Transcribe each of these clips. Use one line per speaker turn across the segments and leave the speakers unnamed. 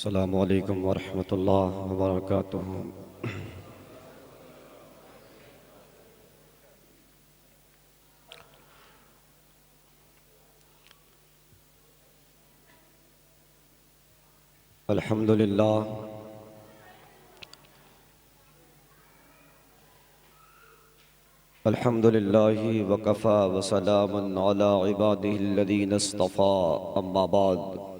अस्सलामु अलैकुम वरहमतुल्लाहि वबरकातुहू। अल्हम्दुलिल्लाह अल्हम्दुलिल्लाहि वकफ़ा वसलामुन अला इबादिहिल्लज़ीना इस्तफ़ा अम्मा बाद।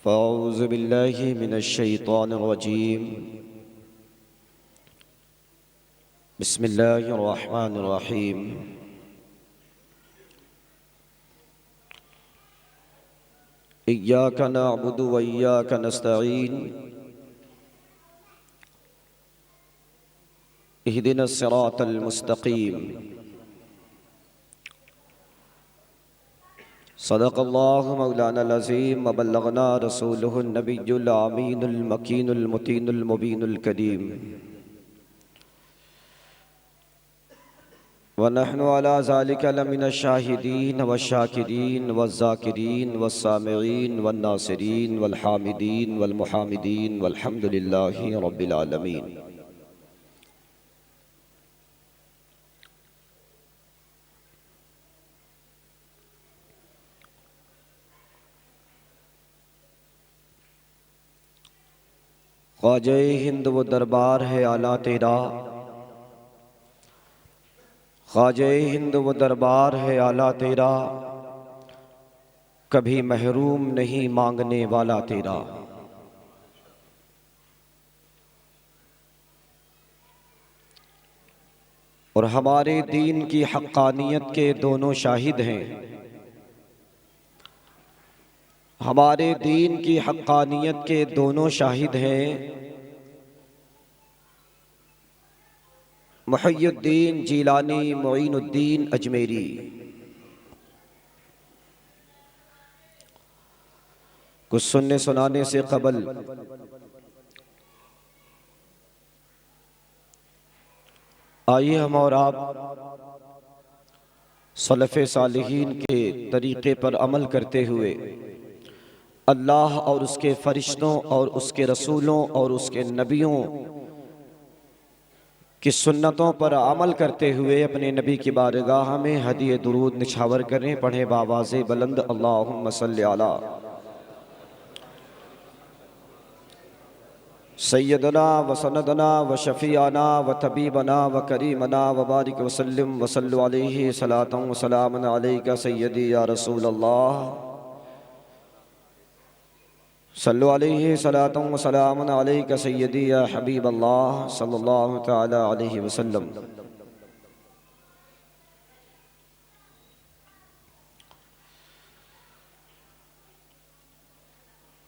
फ़अऊज़ु बिल्लाहि मिनश शैतानिर रजीम। बिस्मिल्लाहिर रहमानिर रहीम। इय्याका नअबुदु व इय्याका नस्तईन। इहदिनस सिरातल मुस्तक़ीम। सदक़ल्लाहु मौलानाल अज़ीम व बल्लगना रसूलुहुन नबियुल अमीनुल मकीनुल मुतीनुल मुबीनुल करीम। व नहनु अला ज़ालिका लमिनश शाहिदीन व शाकिरीन व ज़ाकिरीन व सामिईन व नासिरीन वल हामिदीन वल मुहामिदीन वल्हम्दुलिल्लाहि रब्बिल आलमीन। ख्वाजा हिंद वो दरबार है आला तेरा, ख्वाजा हिंद वो दरबार है आला तेरा, कभी महरूम नहीं मांगने वाला तेरा। और हमारे दीन की हक्कानियत के दोनों शाहिद हैं, हमारे दीन की हक्कानियत के दोनों शाहिद हैं। मुहय्यिद्दीन जीलानी मुईनुद्दीन अजमेरी। कुछ सुनने सुनाने से कबल आइए हम और आप सलफ़े सालिहीन के तरीक़े पर अमल करते हुए अल्लाह और उसके फ़रिश्तों और उसके रसूलों और उसके नबियों की सुन्नतों पर अमल करते हुए अपने नबी की बारगाह में हदिये दुरूद निछावर करें। पढ़े बावाज़े बुलंद अल्लाहुम्मा सल्लि अला सय्यदना व सनदना व शफ़ीआना व तबीबना व करीमना व बारिक वसल्लिम वसल्लु अलैहि सलातन व सलामन अलैका सय्यदी या रसूल अल्लाह। सल्लु अलैहि सलातन व सलामन अलैका सय्यदी या हबीब अल्लाह सल्लल्लाहु तआला अलैहि वसल्लम।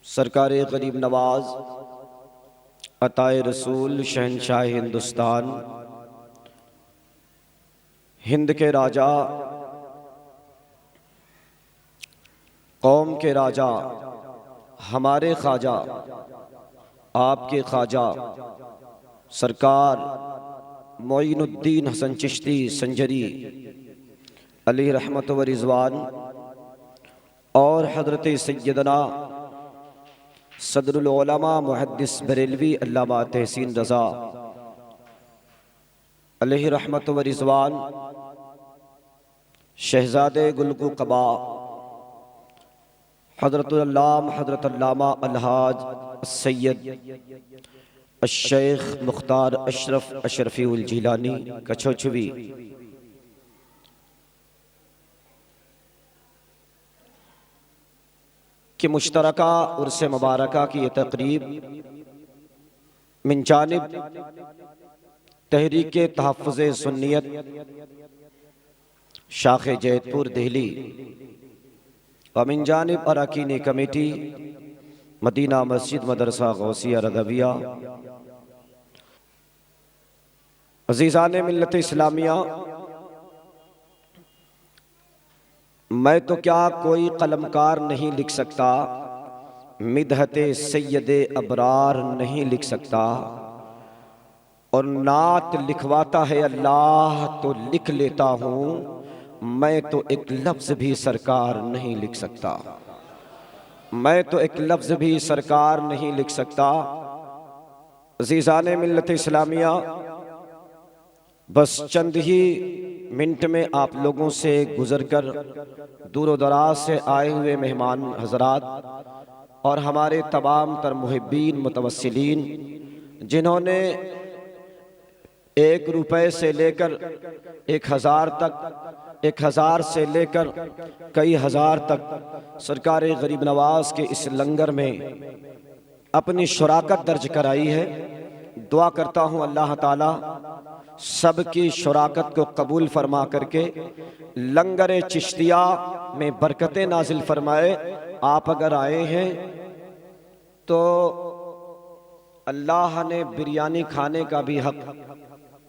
सरकारे गरीब नवाज अताए रसूल शहनशाह हिंदुस्तान, हिंद के राजा, कौम के राजा, हमारे ख्वाजा, आपके ख्वाजा सरकार मोइनुद्दीन हसन चिश्ती संजरी अलैहि रहमत व रिज़वान और हज़रत सैयदना सदरुल उलमा मुहद्दिस बरेलवी अल्लामा तहसीन रज़ा अलैहि रहमत व रिज़वान, शहज़ादे गुलगु क़बा हज़रत अल्लामा अलहाज सैयद शेख मुख्तार अशरफ अशरफी उल जीलानी कछोछुवी, कि मुश्तरका उर्स मुबारका की ये तक़रीब मिन जानिब तहरीके तहफ़्फ़ुज़े सुन्नियत शाख़े जैतपुर दिल्ली व मिन जानिब अरकान कमेटी मदीना मस्जिद मदरसा गौसिया रज़विया। अज़ीज़ाने मिल्लत इस्लामिया, मैं तो क्या कोई कलमकार नहीं लिख सकता, मिदहते सैयदे अबरार नहीं लिख सकता, और नात लिखवाता है अल्लाह तो लिख लेता हूँ, मैं तो एक लफ्ज़ भी सरकार नहीं लिख सकता, मैं तो एक लफ्ज़ भी सरकार नहीं लिख सकता। अज़ीज़ाने मिल्लत इस्लामिया, बस चंद ही मिनट में आप लोगों से गुज़रकर दूर दराज से आए हुए मेहमान हज़रात और हमारे तमाम तर मुहिब्बीन मुतवस्सिलीन, जिन्होंने 1 रुपए से लेकर 1000 तक, 1000 से लेकर कई हज़ार तक सरकार गरीब नवाज के इस लंगर में अपनी शुराकत दर्ज कराई है। दुआ करता हूँ अल्लाह ताला सबकी शुराकत को कबूल फरमा करके लंगर चिश्तिया में बरकतें नाजिल फरमाए। आप अगर आए हैं तो अल्लाह ने बिरयानी खाने का भी हक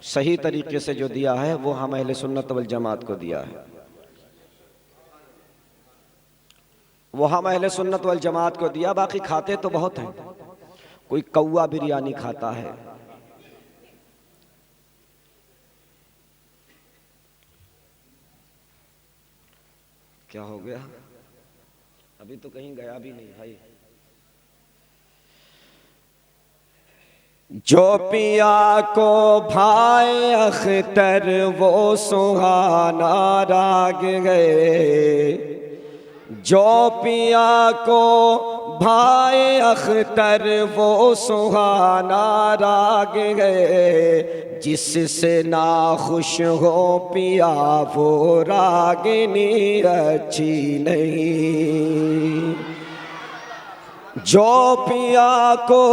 सही तरीके से जो दिया है वो हम अहले सुन्नत वल जमात को दिया है, वो हम अहले सुन्नत वल जमात को दिया। बाकी खाते तो बहुत हैं, कोई कौवा बिरयानी खाता है, क्या हो गया? अभी तो कहीं गया भी नहीं भाई। जो पिया को भाई अख्तर वो सुहाना राग गए, जो पिया को भाई अख्तर वो सुहाना राग गए, जिससे ना खुश हो पिया वो रागिनी अच्छी नहीं। जो पिया को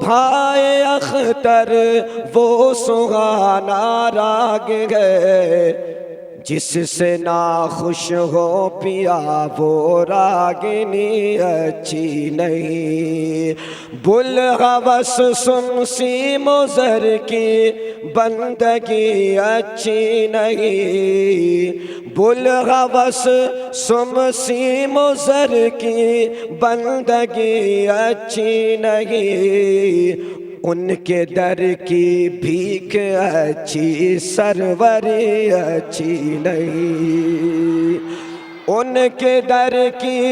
भाई अख्तर वो सुहाना राग गए, जिससे ना खुश हो पिया वो रागिनी अच्छी नहीं। बुल हवस सुमसी मुज़र की बंदगी अच्छी नहीं, बुल हवस सुमसी मुज़र की बंदगी अच्छी नहीं। उनके दर की भीख अच्छी सरवरी अच्छी नहीं, उनके दर की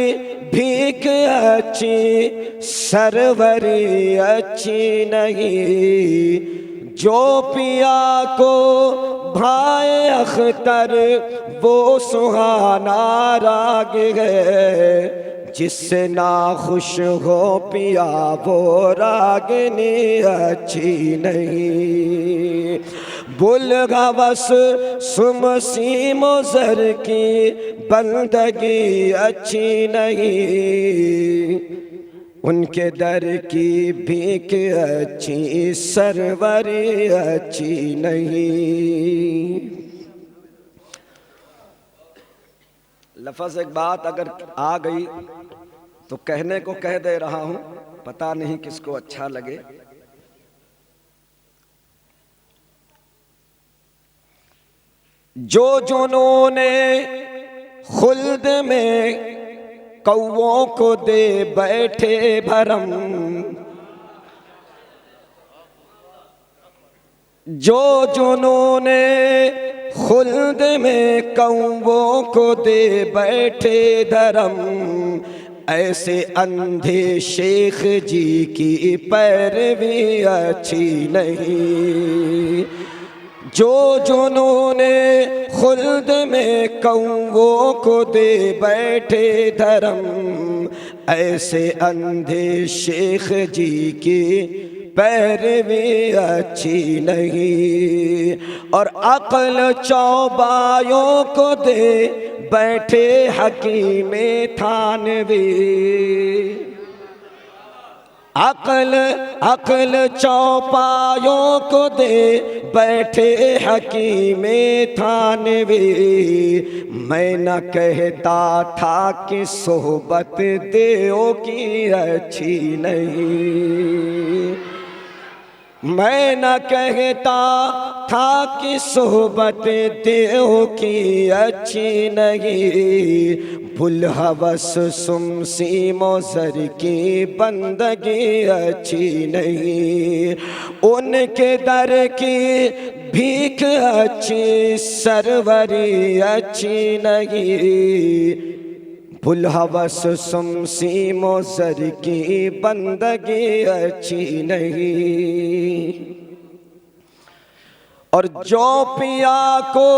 भीख अच्छी सरवरी अच्छी नहीं। जो पिया को भाई अख्तर वो सुहाना राग है, जिससे ना खुश हो पिया वो रागिनी अच्छी नहीं। बुल हवस सुमसी मुज़र की बंदगी अच्छी नहीं, उनके दर की भीख अच्छी सरवरी अच्छी नहीं। लफ्ज़ एक बात अगर आ गई तो कहने को कह दे रहा हूं, पता नहीं किसको अच्छा लगे। जो जुनूने खुल्द में कौवों को दे बैठे भरम, जो जुनूने खुल्द में कौवों को दे बैठे धर्म, ऐसे अंधे शेख जी की पैरवी अच्छी नहीं। जो जुनूने खुल्द में कौवों को दे बैठे धर्म, ऐसे अंधे शेख जी की पैरवी अच्छी नहीं। और अक्ल चौबायों को दे बैठे हकीमे थानवी, अक्ल चौपायों को दे बैठे हकीमे थानवी। मैं न कहता था कि सोहबत देओ की अच्छी नहीं, मैं न कहता था कि सोहबत देओ की अच्छी नहीं। भूल हवस सुमसीमो ज़र की बंदगी अच्छी नहीं, उनके दर की भीख अच्छी सरवरी अच्छी नहीं। भूल हवस सुमसीमो ज़र की बंदगी अच्छी नहीं। और जो पिया को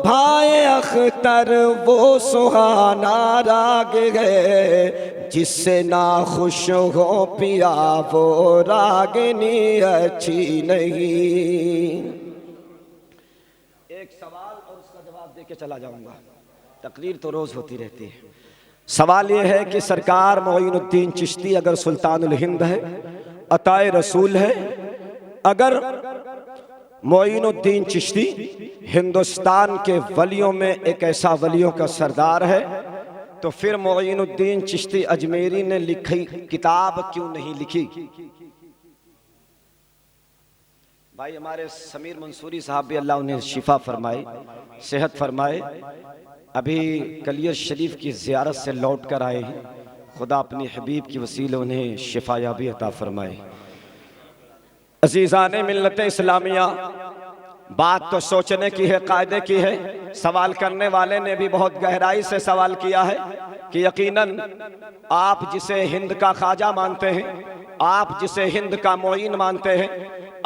भाए अख्तर वो सुहाना राग है, जिससे ना खुश हो पिया वो रागनी अच्छी नहीं। एक सवाल और उसका जवाब दे के चला जाऊंगा, तकरीर तो रोज होती रहती है। सवाल ये है कि सरकार मोइनुद्दीन चिश्ती अगर सुल्तानुल हिंद है, अताए रसूल है, अगर मोइनुद्दीन चिश्ती हिंदुस्तान के वलियों में एक ऐसा वलियों का सरदार है, तो फिर मोइनुद्दीन चिश्ती अजमेरी ने लिखी किताब क्यों नहीं लिखी? भाई हमारे समीर मंसूरी साहब भी अल्लाह उन्हें शिफा फरमाए, सेहत फरमाए, अभी कलियर शरीफ की ज़ियारत से लौट कर आए हैं। खुदा अपनी हबीब की वसीले उन्हें शिफायाबी अता फरमाए। अज़ीज़ाने मिल्लत इस्लामिया, बात तो सोचने की है, कायदे की है। सवाल करने वाले ने भी बहुत गहराई से सवाल किया है कि यकीनन आप जिसे हिंद का ख्वाजा मानते हैं, आप जिसे हिंद का मोइन मानते हैं,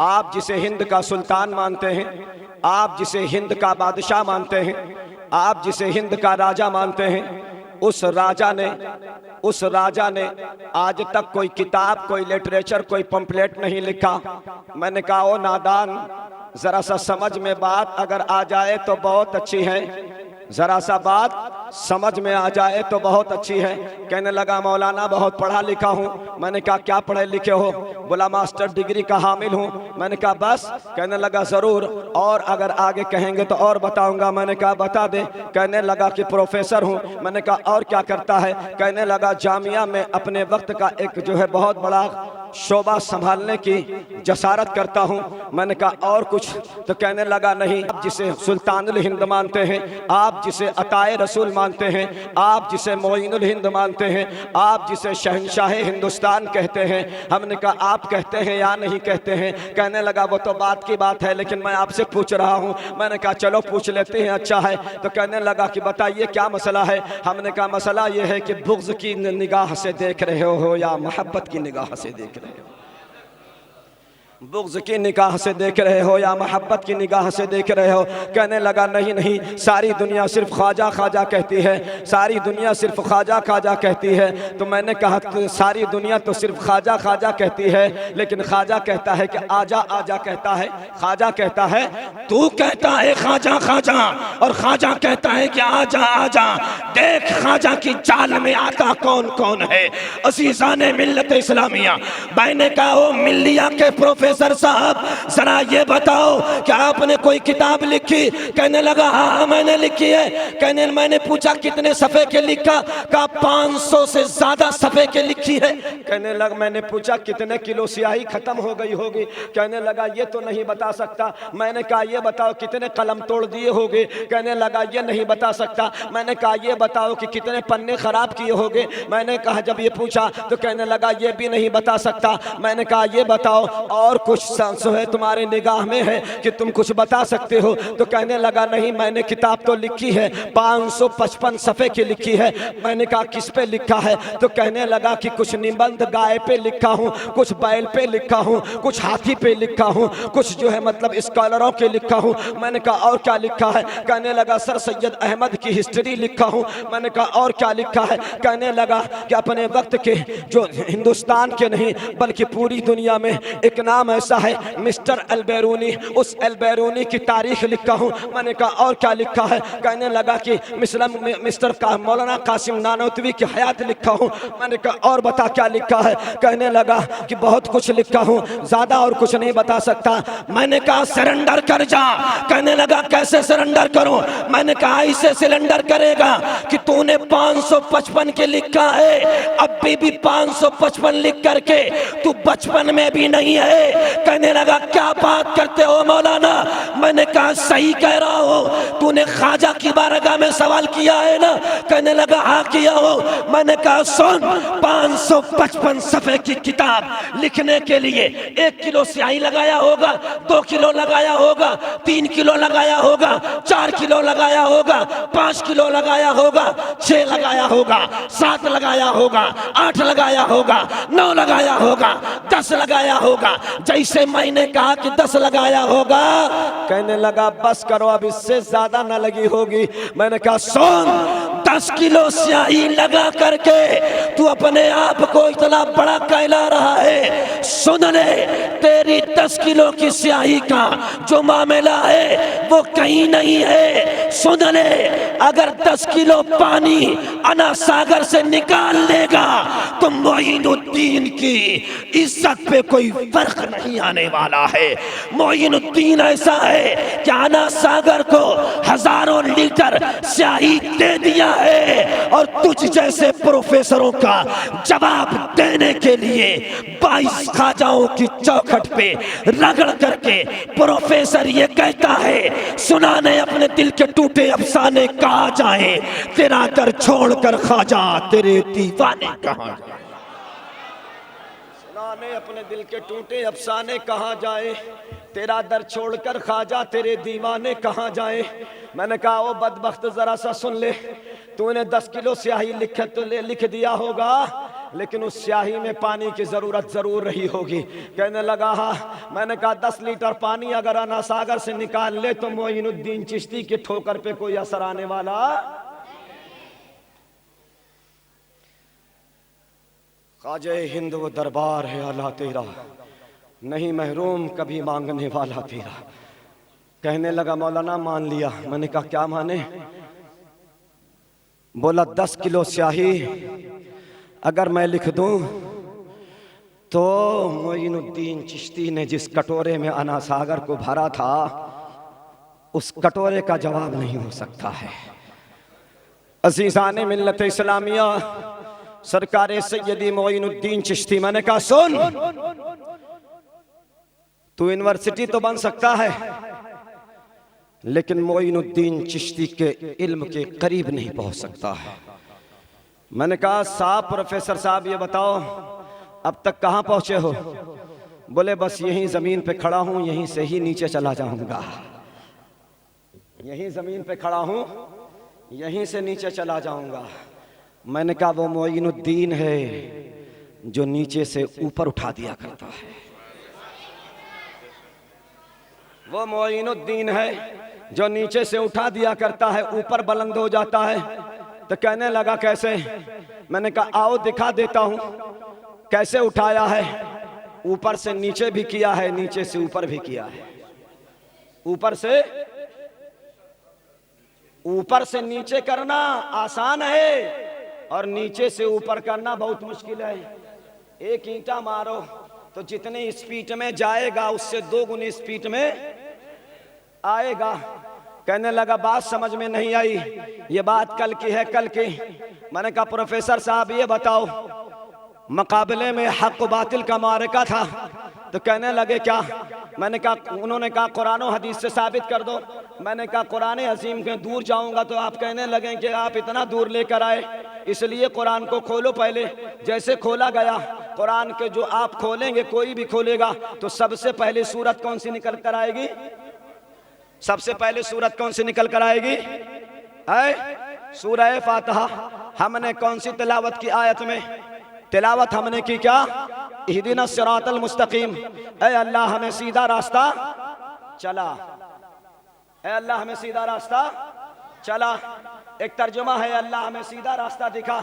आप जिसे हिंद का सुल्तान मानते हैं, आप जिसे हिंद का बादशाह मानते हैं, आप जिसे हिंद का राजा मानते हैं, उस राजा ने आज तक कोई किताब, कोई लिटरेचर, कोई पंपलेट नहीं लिखा। मैंने कहा ओ नादान, जरा सा समझ में बात अगर आ जाए तो बहुत अच्छी है, जरा सा बात समझ में आ जाए तो बहुत अच्छी है। कहने लगा मौलाना बहुत पढ़ा लिखा हूँ। मैंने कहा क्या पढ़े लिखे हो? बोला मास्टर डिग्री का हामिल हूँ। मैंने कहा बस? कहने लगा ज़रूर, और अगर आगे कहेंगे तो और बताऊंगा। मैंने कहा बता दे। कहने लगा कि प्रोफेसर हूँ। मैंने कहा और क्या करता है? कहने लगा जामिया में अपने वक्त का एक जो है बहुत बड़ा शोबा संभालने की जसारत करता हूँ। मैंने कहा और कुछ? तो कहने लगा नहीं, आप जिसे सुल्तानुल हिंद मानते हैं, आप जिसे अताए रसूल मानते हैं, आप जिसे मोइनुल हिंद मानते हैं, आप जिसे शहंशाह हिंदुस्तान कहते हैं, हमने कहा आप कहते हैं या नहीं कहते हैं? कहने लगा वो तो बात की बात है, लेकिन मैं आपसे पूछ रहा हूँ। मैंने कहा चलो पूछ लेते हैं, अच्छा है। तो कहने लगा कि बताइए क्या मसला है? हमने कहा मसला ये है कि बुग़्ज़ की निगाह से देख रहे हो या मोहब्बत की निगाह से देख रहे हो? बुग़्ज़ की निगाह से देख रहे हो या मोहब्बत की निगाह से देख रहे हो? कहने लगा नहीं नहीं, सारी दुनिया सिर्फ ख्वाजा ख्वाजा कहती है, सारी दुनिया सिर्फ ख्वाजा ख्वाजा कहती है। तो मैंने कहा सारी दुनिया तो सिर्फ ख्वाजा ख्वाजा कहती है, लेकिन ख्वाजा कहता है कि आजा आजा कहता है, ख्वाजा कहता है तू कहता है ख्वाजा ख्वाजा, और ख्वाजा कहता है कि आजा आजा। देख ख्वाजा की चाल में आता कौन कौन है। अज़ीज़ाने मिल्लत इस्लामिया, मैंने कहा ओ मिल्लिया के प्रोफेसर साहब, जरा ये बताओ क्या आपने कोई किताब लिखी? कहने लगा हाँ मैंने लिखी है। कहने मैंने पूछा कितने सफ़े के लिखा? कहा 500 से ज़्यादा सफ़े के लिखी है। कहने लगा मैंने पूछा कितने किलो स्याही खत्म हो गई होगी? कहने लगा ये तो नहीं बता सकता। मैंने कहा ये बताओ कितने कलम तोड़ दिए होगे? कहने लगा ये नहीं बता सकता। मैंने कहा ये बताओ कि कितने पन्ने खराब किए होगे? मैंने कहा जब ये पूछा तो कहने लगा ये भी नहीं बता सकता। मैंने कहा ये बताओ और कुछ जो है तुम्हारे निगाह में है कि तुम कुछ बता सकते हो? तो कहने लगा नहीं, मैंने किताब तो लिखी है, 555 सफ़े की लिखी है। मैंने कहा किस पे लिखा है? तो कहने लगा कि कुछ निबंध गाय पे लिखा हूँ, कुछ बैल पे लिखा हूँ, कुछ हाथी पे लिखा हूँ, कुछ जो है मतलब स्कॉलरों के लिखा हूँ। मैंने कहा और क्या लिखा है? कहने लगा सर सैयद अहमद की हिस्ट्री लिखा हूँ। मैंने कहा और क्या लिखा है? कहने लगा कि अपने वक्त के जो हिंदुस्तान के नहीं बल्कि पूरी दुनिया में एक नाम ऐसा है मिस्टर अल-बैरूनी, उस अल-बैरूनी की तारीख लिखा हूँ। मैंने कहा और क्या लिखा है? कहने लगा कि मिस्टर मौलाना कासिम नानोतवी की हयात लिखा हूँ। मैंने कहा और बता क्या लिखा है? कहने लगा कि बहुत कुछ लिखा हूँ, ज़्यादा और कुछ नहीं बता सकता। मैंने कहा सरेंडर कर जा। कहने लगा कैसे सरेंडर करूँ? मैंने कहा इसे सिलेंडर करेगा कि तूने 555 के लिखा है, अब भी 555 लिख करके तू बचपन में भी नहीं है, कहने लगा क्या बात करते हो मौलाना? मैंने कहा सही कह रहा हो, तूने ख्वाजा की बारगाह में सवाल किया है ना? कहने लगा हाँ किया हो। मैंने कहा सुन, 555 सफ़े की किताब लिखने के लिए 1 किलो स्याही लगाया होगा, 2 किलो लगाया होगा, 3 किलो लगाया होगा, 4 किलो लगाया होगा, 5 किलो लगाया होगा, 6 लगाया होगा, 7 लगाया होगा, 8 लगाया होगा, 9 लगाया होगा, 10 लगाया होगा। जैसे मैंने कहा कि 10 लगाया होगा, कहने लगा बस करो, अब इससे ज्यादा ना लगी होगी। मैंने कहा सुन, 10 किलो स्याही लगा करके तू अपने आप को इतना बड़ा कहला रहा है। सुन ले, तेरी 10 किलो की स्याही का जो मामला है वो कहीं नहीं है। सुन ले, अगर 10 किलो पानी अना सागर से निकाल लेगा तो मोइनुद्दीन की इज्जत पे कोई फर्क नहीं आने वाला है। मोइनुद्दीन ऐसा है कि अना सागर को हजारों लीटर स्याही दे दिया है और तुझ जैसे प्रोफेसरों का जवाब देने के लिए 22 ख्वाजाओं की चौखट पे रगड़ करके प्रोफेसर ये कहता है सुनाने अपने दिल के टूटे अफसाने कहा जाए, तेरा दर छोड़कर ख्वाजा तेरे दीवाने कहाँ जाए। सुनाने अपने दिल के टूटे अफसाने कहाँ जाए, तेरा दर छोड़कर ख्वाजा तेरे दीवाने कहाँ जाए। मैंने कहा ओ बदबख्त जरा सा सुन ले, तूने 10 किलो स्याही लिख दिया होगा, लेकिन उस स्याही में पानी की जरूरत जरूर रही होगी। कहने लगा हाँ। मैंने कहा 10 लीटर पानी अगर अना सागर से निकाल ले तो मोइनुद्दीन चिश्ती के ठोकर पे कोई असर आने वाला। ख्वाजा हिंद वो दरबार है आला तेरा, नहीं महरूम कभी मांगने वाला तेरा। कहने लगा मौलाना मान लिया। मैंने कहा क्या माने? बोला 10 किलो स्याही अगर मैं लिख दूं तो मोइनुद्दीन चिश्ती ने जिस कटोरे में अना सागर को भरा था उस कटोरे का जवाब नहीं हो सकता है। अज़ीज़ाने मिल्लत इस्लामिया सरकारे सैयदी मोइनुद्दीन चिश्ती। मैंने कहा सुन, तू यूनिवर्सिटी तो बन सकता है लेकिन मोइनुद्दीन चिश्ती के इल्म के करीब नहीं पहुंच सकता है। मैंने कहा साहब प्रोफेसर साहब ये बताओ अब तक कहाँ पहुंचे हो? बोले बस यहीं जमीन पे खड़ा हूं, यहीं से ही नीचे चला जाऊंगा। यहीं जमीन पे खड़ा हूं, यहीं से नीचे चला जाऊंगा। मैंने कहा वो मोइनुद्दीन है जो नीचे से ऊपर उठा दिया करता है, वो मोइनुद्दीन है जो नीचे से उठा दिया करता है, ऊपर बुलंद हो जाता है। तो कहने लगा कैसे? मैंने कहा आओ दिखा देता हूं कैसे उठाया है। ऊपर से नीचे भी किया है, नीचे से ऊपर भी किया है। ऊपर से नीचे करना आसान है और नीचे से ऊपर करना बहुत मुश्किल है। एक ईंटा मारो तो जितनी स्पीड में जाएगा उससे 2 गुनी स्पीड में आएगा। कहने लगा बात समझ में नहीं आई, ये बात कल की है कल की। मैंने कहा प्रोफेसर साहब ये बताओ मुकाबले में हक बातिल का मारका था। तो कहने लगे क्या? मैंने कहा उन्होंने कहा कुरान और हदीस से साबित कर दो। मैंने कहा कुरान अजीम के दूर जाऊंगा तो आप कहने लगे कि आप इतना दूर लेकर आए, इसलिए कुरान को खोलो पहले। जैसे खोला गया कुरान के जो आप खोलेंगे, कोई भी खोलेगा तो सबसे पहले सूरत कौन सी निकल कर आएगी? सबसे पहले सूरत कौन सी निकल कर आएगी? सूरह फातिहा। हमने कौन सी तिलावत की आयत में? तिलावत हमने की क्या? इहदिना सिरातल मुस्तकीम, ऐ अल्लाह हमें सीधा रास्ता चला, ऐ अल्लाह हमें सीधा रास्ता चला। एक तर्जुमा है अल्लाह हमें सीधा रास्ता दिखा।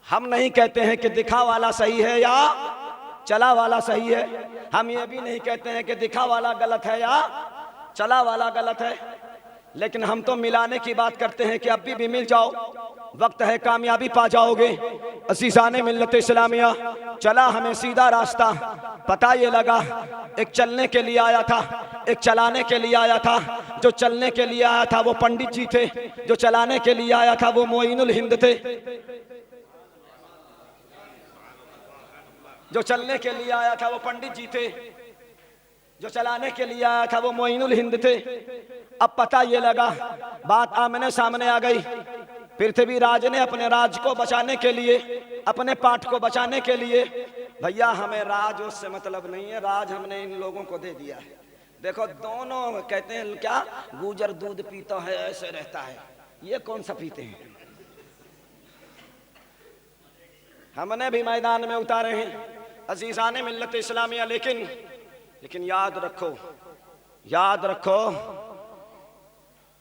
हम नहीं कहते हैं कि दिखा वाला सही है या चला वाला सही है। हम ये भी नहीं कहते हैं कि दिखा वाला गलत है या चला वाला गलत है, लेकिन हम तो मिलाने की बात करते हैं कि अभी भी मिल जाओ, वक्त है कामयाबी पा जाओगे। अज़ीज़ाने मिल्लत इस्लामिया चला हमें सीधा रास्ता, पता ये लगा एक चलने के लिए आया था, एक चलाने के लिए आया था। जो चलने के लिए आया था वो पंडित जी थे, जो चलाने के लिए आया था वो मोइनुल हिंद थे। जो चलने के लिए आया था वो पंडित जी थे, जो चलाने के लिए आया था वो मोइनुल हिंद थे। अब पता ये लगा, बात आमने सामने आ गई। पृथ्वीराज ने अपने राज को बचाने के लिए, अपने पाठ को बचाने के लिए, भैया हमें राज उससे मतलब नहीं है, राज हमने इन लोगों को दे दिया है। देखो दोनों कहते हैं क्या, गुजर दूध पीता है ऐसे रहता है, ये कौन सा पीते हैं। हमने भी मैदान में उतारे हैं अजीजाने मिल्लत इस्लामिया, लेकिन याद रखो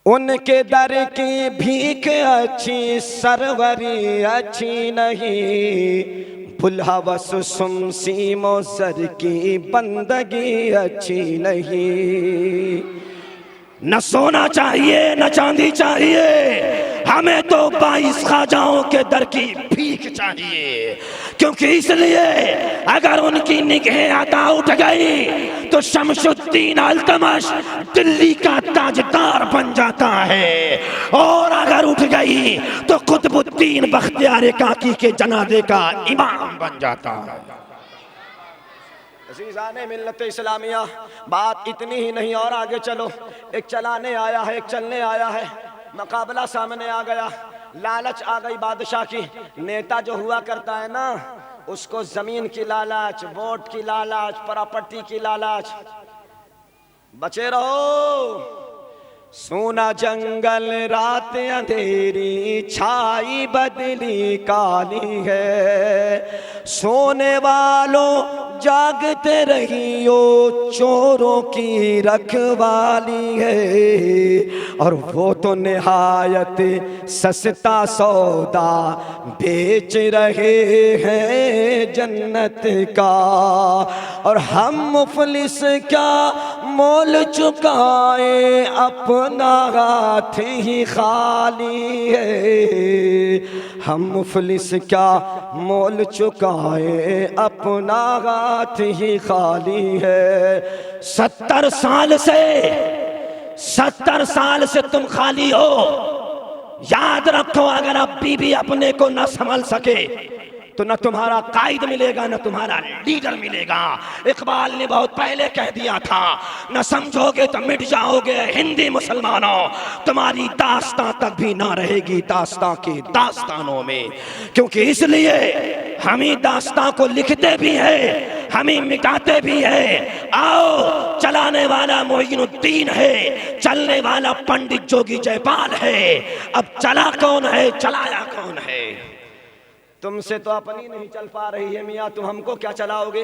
उनके दर की भीख अच्छी, सरवरी अच्छी नहीं, बुलहवस सुमसीमो सर की बंदगी अच्छी नहीं। न सोना चाहिए न चांदी चाहिए, हमें तो 22 ख्वाजाओं के दर की भीख चाहिए। क्योंकि इसलिए अगर उनकी निगाहें अता उठ गई तो शमशुद्दीन अल्तमश दिल्ली का ताजदार बन जाता है, और अगर उठ गई तो कुतुबुद्दीन बख्तियार काकी के जनाजे का इमाम बन जाता है। अज़ीज़ाने मिल्लत इस्लामिया, बात इतनी ही नहीं और आगे चलो। एक चलाने आया है, एक चलने आया है, मुकाबला सामने आ गया, लालच आ गई बादशाह की। नेता जो हुआ करता है ना, उसको जमीन की लालच, वोट की लालच, प्रॉपर्टी की लालच। बचे रहो। सोना जंगल रात अंधेरी, छाई बदली काली है, सोने वालों जागते रहियो, चोरों की रखवाली है। और वो तो निहायत सस्ता सौदा बेच रहे हैं जन्नत का, और हम मुफलिस क्या मोल चुकाए, अपना हाथ ही खाली है। हम मुफलिस क्या मोल चुकाए, अपना हाथ ही खाली है। 70 साल से तुम खाली हो। याद रखो, अगर अब बीबी अपने को न संभल सके तो न तुम्हारा कायद मिलेगा, न तुम्हारा लीडर मिलेगा। इकबाल ने बहुत पहले कह दिया था, न समझोगे तो मिट जाओगे हिंदी मुसलमानों, तुम्हारी दास्तां तक भी ना रहेगी दास्तां की दास्तानों में। क्योंकि इसलिए हम ही दास्तां को लिखते भी हैं, हम ही मिटाते भी हैं। आओ, चलाने वाला मोइनुद्दीन है, चलने वाला पंडित जोगी जयपाल है। अब चला कौन है, चलाया कौन है? तुमसे तो अपनी नहीं चल पा रही है मियाँ, तुम हमको क्या चलाओगे?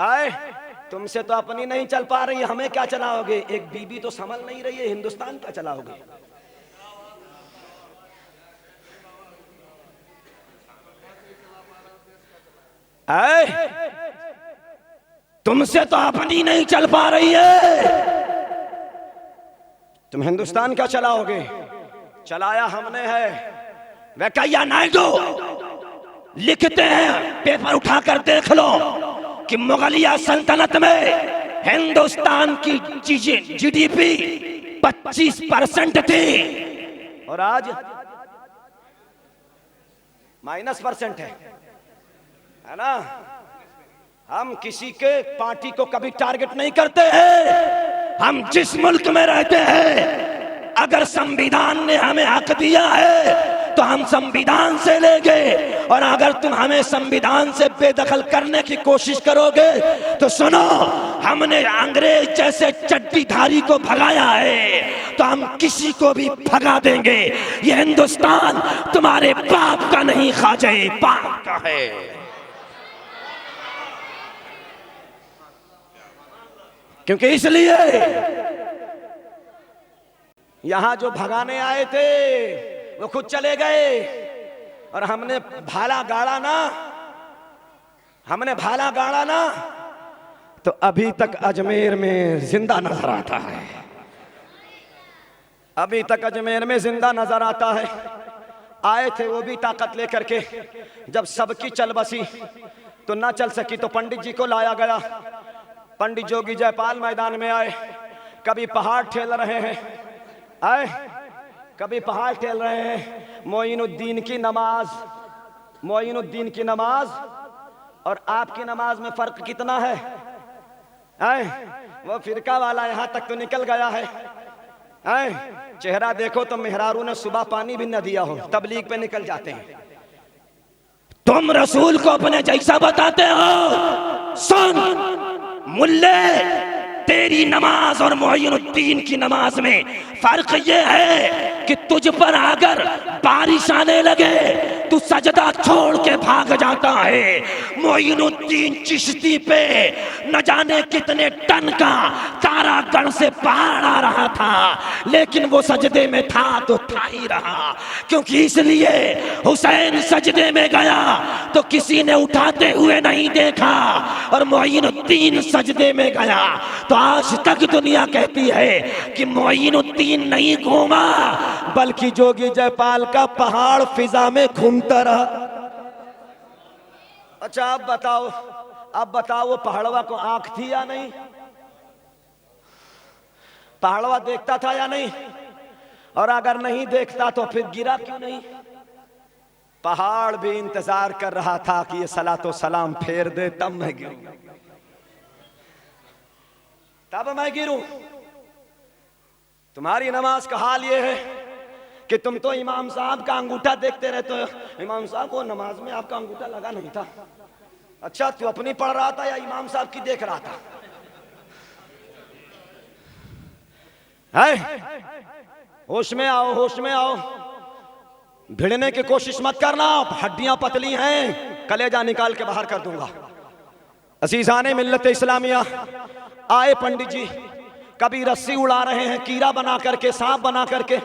आए, तुमसे तो अपनी नहीं चल पा रही है, हमें क्या चलाओगे? एक बीबी तो संभल नहीं रही है, हिंदुस्तान क्या चलाओगे? आए, तुमसे तो अपनी नहीं चल पा रही है, तुम हिंदुस्तान क्या चलाओगे? चलाया हमने है। वेंकैया नायडू लिखते हैं, पेपर उठाकर देख लो कि मुगलिया सल्तनत में हिंदुस्तान की जीडीपी 25% थी, और आज -% है ना। हम किसी के पार्टी को कभी टारगेट नहीं करते हैं। हम जिस मुल्क में रहते हैं, अगर संविधान ने हमें हक दिया है तो हम संविधान से लेंगे, और अगर तुम हमें संविधान से बेदखल करने की कोशिश करोगे तो सुनो, हमने अंग्रेज जैसे चड्डीधारी को भगाया है तो हम किसी को भी भगा देंगे। ये हिंदुस्तान तुम्हारे बाप का नहीं, ख्वाजा बाप का है। क्योंकि इसलिए यहां जो भगाने आए थे वो खुद चले गए, और हमने भाला गाड़ा ना तो अभी तक अजमेर में जिंदा नजर आता है, अभी तक अजमेर में जिंदा नजर आता है। आए थे वो भी ताकत लेकर के, जब सबकी चल बसी तो ना चल सकी तो पंडित जी को लाया गया। पंडित जोगी जयपाल मैदान में आए, कभी पहाड़ ठेल रहे हैं, आए कभी पहाड़ ठेल रहे हैं। मोइनुद्दीन की नमाज और आपकी नमाज में फर्क कितना है? वो फिरका वाला यहां तक तो निकल गया है। चेहरा देखो तो मेहरारू ने सुबह पानी भी न दिया हो, तबलीग पे निकल जाते हैं। तुम रसूल को अपने जैसा बताते हो। सुन मुल्ले, तेरी नमाज और मोइनुद्दीन की नमाज में फर्क ये है कि तुझ पर अगर बारिश आने लगे तू सजदा छोड़ के भाग जाता है। मोइनुद्दीन चिश्ती पे न जाने कितने टन का तारागढ़ से पहाड़ आ रहा था, लेकिन वो सजदे में था तो था ही रहा, क्योंकि इसलिए हुसैन सजदे में गया तो किसी ने उठाते हुए नहीं देखा, और मोइनुद्दीन सजदे में गया तो आज तक दुनिया कहती है कि मोइनुद्दीन नहीं घूमा, बल्कि जोगी जयपाल का पहाड़ फिजा में घूमता रहा। अच्छा अब बताओ वो पहाड़वा को आंख थी या नहीं? पहाड़वा देखता था या नहीं? और अगर नहीं देखता तो फिर गिरा क्यों नहीं? पहाड़ भी इंतजार कर रहा था कि ये सलातो सलाम फेर दे तब मैं गिरूं, तब मैं गिरूं। तुम्हारी नमाज का हाल ये है कि तुम तो इमाम साहब का अंगूठा देखते रहते हो। इमाम साहब को नमाज में आपका अंगूठा लगा नहीं था। अच्छा, तू अपनी पढ़ रहा था या इमाम साहब की देख रहा था? होश में आओ, होश में आओ। भिड़ने की कोशिश मत करना, हड्डियां पतली हैं, कलेजा निकाल के बाहर कर दूंगा। अजीजाने मिल्लत इस्लामिया, आए पंडित जी, कभी रस्सी उड़ा रहे हैं कीड़ा बना करके, सांप बना करके।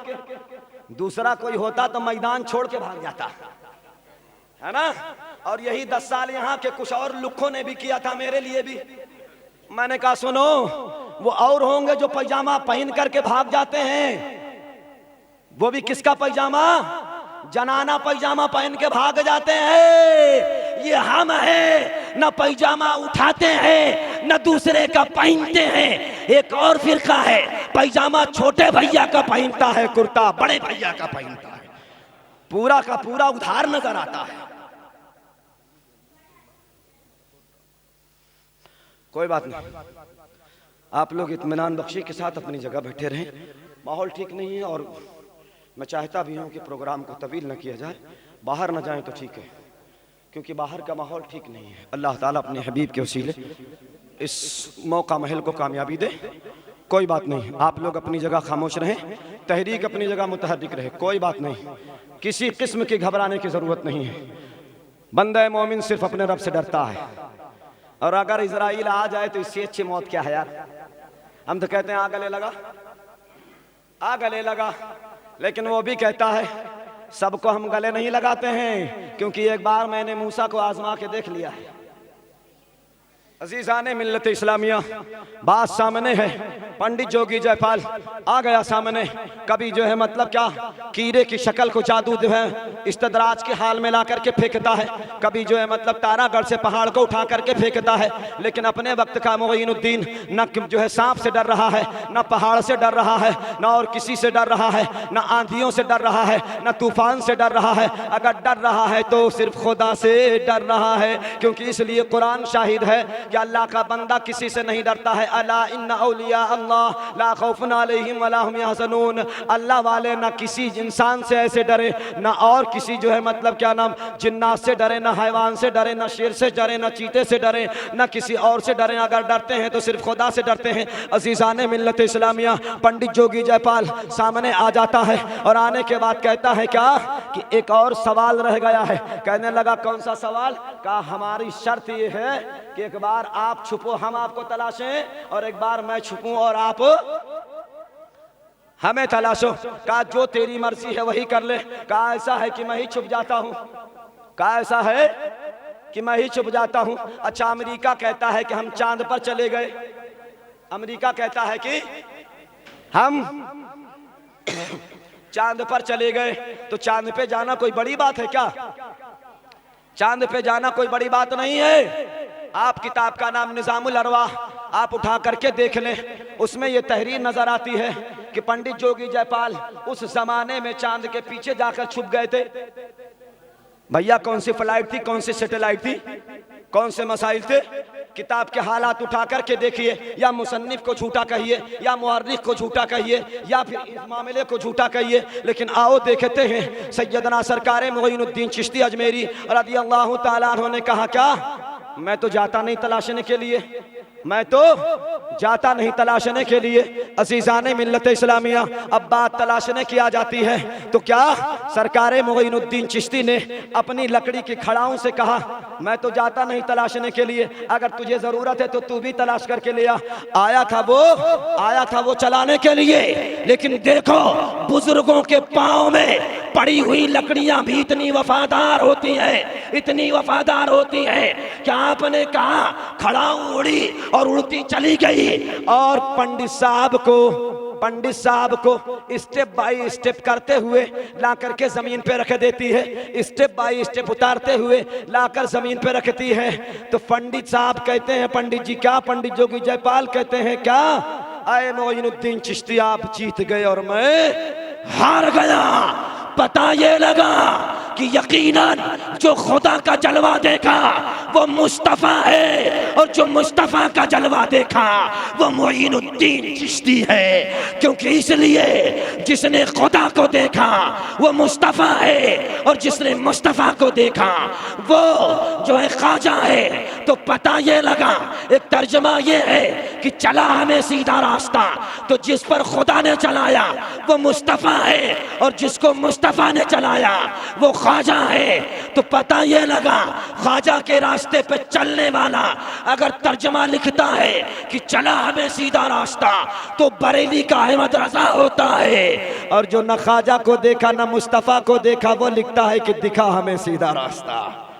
दूसरा कोई होता तो मैदान छोड़ के भाग जाता, है ना? और यही 10 साल यहाँ के कुछ और लुक्खों ने भी किया था, मेरे लिए भी। मैंने कहा सुनो, वो और होंगे जो पैजामा पहन करके भाग जाते हैं। वो भी किसका पैजामा? जनाना पैजामा पहन के भाग जाते हैं। ये हम हैं, न पैजामा उठाते हैं न दूसरे का पहनते हैं। एक और फिरका है, पैजामा छोटे भैया का पहनता है, कुर्ता बड़े भैया का पहनता है। पूरा का पूरा उधार नजर आता है। कोई बात नहीं, आप लोग इत्मीनान बख्शी के साथ अपनी जगह बैठे रहें। माहौल ठीक नहीं है और मैं चाहता भी हूँ कि प्रोग्राम को तवील न किया जाए। बाहर न जाएं तो ठीक है, क्योंकि बाहर का माहौल ठीक नहीं है। अल्लाह ताला अपने हबीब के वसीले इस मौका महल को कामयाबी दे। कोई बात नहीं, आप लोग अपनी जगह खामोश रहें, तहरीक अपनी जगह मुतहर्रिक रहे। कोई बात नहीं, किसी किस्म की घबराने की ज़रूरत नहीं है। बंदा मोमिन सिर्फ अपने रब से डरता है, और अगर इजराइल आ जाए तो इससे अच्छी मौत क्या है यार? हम तो कहते हैं आ गले लगा, आ गले लगा, लेकिन वो भी कहता है सबको हम गले नहीं लगाते हैं, क्योंकि एक बार मैंने मूसा को आजमा के देख लिया है। अजीजाने मिल्लत इस्लामिया, बात सामने है। पंडित जोगी जयपाल आ गया सामने। कभी जो है मतलब क्या, कीड़े की शक्ल को जादू जो है इस्तदराज के हाल में ला करके फेंकता है, कभी जो है मतलब तारागढ़ से पहाड़ को उठा करके फेंकता है। लेकिन अपने वक्त का मोइनुद्दीन न जो है सांप से डर रहा है, न पहाड़ से डर रहा है, न और किसी से डर रहा है, न आंधियों से डर रहा है, न तूफान से डर रहा है। अगर डर रहा है तो सिर्फ खुदा से डर रहा है, क्योंकि इसलिए कुरान शाहिद है कि अल्लाह का बंदा किसी से नहीं डरता है। अला इन्ना औलिया अल्लाह ला खौफुन अलैहिम वला हुम यहज़नून। अल्लाह वाले ना किसी इंसान से ऐसे डरे, ना और किसी जो है मतलब क्या नाम जिन्नात से डरे, ना हैवान से डरे, ना शेर से डरे, ना चीते से डरे, ना किसी और से डरे। अगर डरते हैं तो सिर्फ खुदा से डरते हैं। अजीज़ाने मिल्लत इस्लामिया, पंडित जोगी जयपाल सामने आ जाता है और आने के बाद कहता है क्या कि एक और सवाल रह गया है। कहने लगा कौन सा सवाल? कहा हमारी शर्त ये है कि एक बार आप छुपो हम आपको तलाशें, और एक बार मैं छुपूं और आप हमें तलाशो। कहा जो तेरी मर्जी है वही कर ले। कहा ऐसा है कि मैं ही छुप जाता हूं। कहा ऐसा है कि मैं ही छुप जाता हूं। अच्छा, अमेरिका कहता है कि हम चांद पर चले गए। अमेरिका कहता है कि हम चांद पर चले गए, तो चांद पे जाना कोई बड़ी बात है क्या? चांद पे जाना कोई बड़ी बात नहीं है। आप किताब का नाम निजामुल अरवाह आप उठा करके देख लें, उसमें ये तहरीर नजर आती है कि पंडित जोगी जयपाल उस जमाने में चांद के पीछे जाकर छुप गए थे। भैया कौन सी फ्लाइट थी, कौन सी सैटेलाइट थी? कौन से मसाइल थे? किताब के हालात उठा करके देखिए, या मुसन्निफ को झूठा कहिए, या मुअर्रिख को झूठा कहिए, या फिर इस मामले को झूठा कहिए, लेकिन आओ देखते हैं सैयदना सरकार मोइनुद्दीन चिश्ती अजमेरी रज़ियल्लाहु ताला अन्हु ने कहा क्या? मैं तो जाता नहीं तलाशने के लिए, मैं तो जाता नहीं तलाशने के लिए। अज़ीज़ाने मिल्लत इस्लामिया, अब बात तलाशने की आ जाती है तो क्या सरकार मोइनुद्दीन चिश्ती ने अपनी लकड़ी की खड़ाओं से कहा मैं तो जाता नहीं तलाशने के लिए, अगर तुझे ज़रूरत है तो तू भी तलाश करके ले आ। आया था वो चलाने के लिए, लेकिन देखो बुजुर्गों के पाँव में पड़ी हुई लकड़ियां भी इतनी वफादार होती हैं, इतनी वफादार होती हैं कि आपने कहा खड़ाऊ उड़ी और उड़ती चली गई, और पंडित साहब को स्टेप बाय स्टेप करते हुए ला करके जमीन पे रख देती है, स्टेप बाय स्टेप उतारते हुए लाकर जमीन पे रखती है। तो पंडित साहब कहते हैं, पंडित जी क्या? पंडित जोगी जयपाल कहते हैं क्या? आए मोइनुद्दीन चिश्ती आप जीत गए और मैं हार गया। पता ये लगा कि यकीनन जो खुदा का जलवा देखा वो मुस्तफ़ा है, और जो मुस्तफ़ा का जलवा देखा वो मोइनुद्दीन चिश्ती है। क्योंकि इसलिए जिसने खुदा को देखा वो मुस्तफ़ा है, और जिसने मुस्तफ़ा को देखा वो जो है ख्वाजा है। तो पता ये लगा, एक तर्जमा ये है कि चला हमें सीधा रास्ता, तो जिस पर खुदा ने चलाया वो मुस्तफ़ा है, और जिसको मुस्तफ़ा ने चलाया वो ख्वाजा है। तो पता ये लगा ख्वाजा के रास्ते पे चलने वाला अगर तर्जमा लिखता है कि चला हमें सीधा रास्ता, तो बरेली का अहमद रजा होता है, और जो न ख्वाजा को देखा न मुस्तफ़ा को देखा वो लिखता है कि दिखा हमें सीधा रास्ता,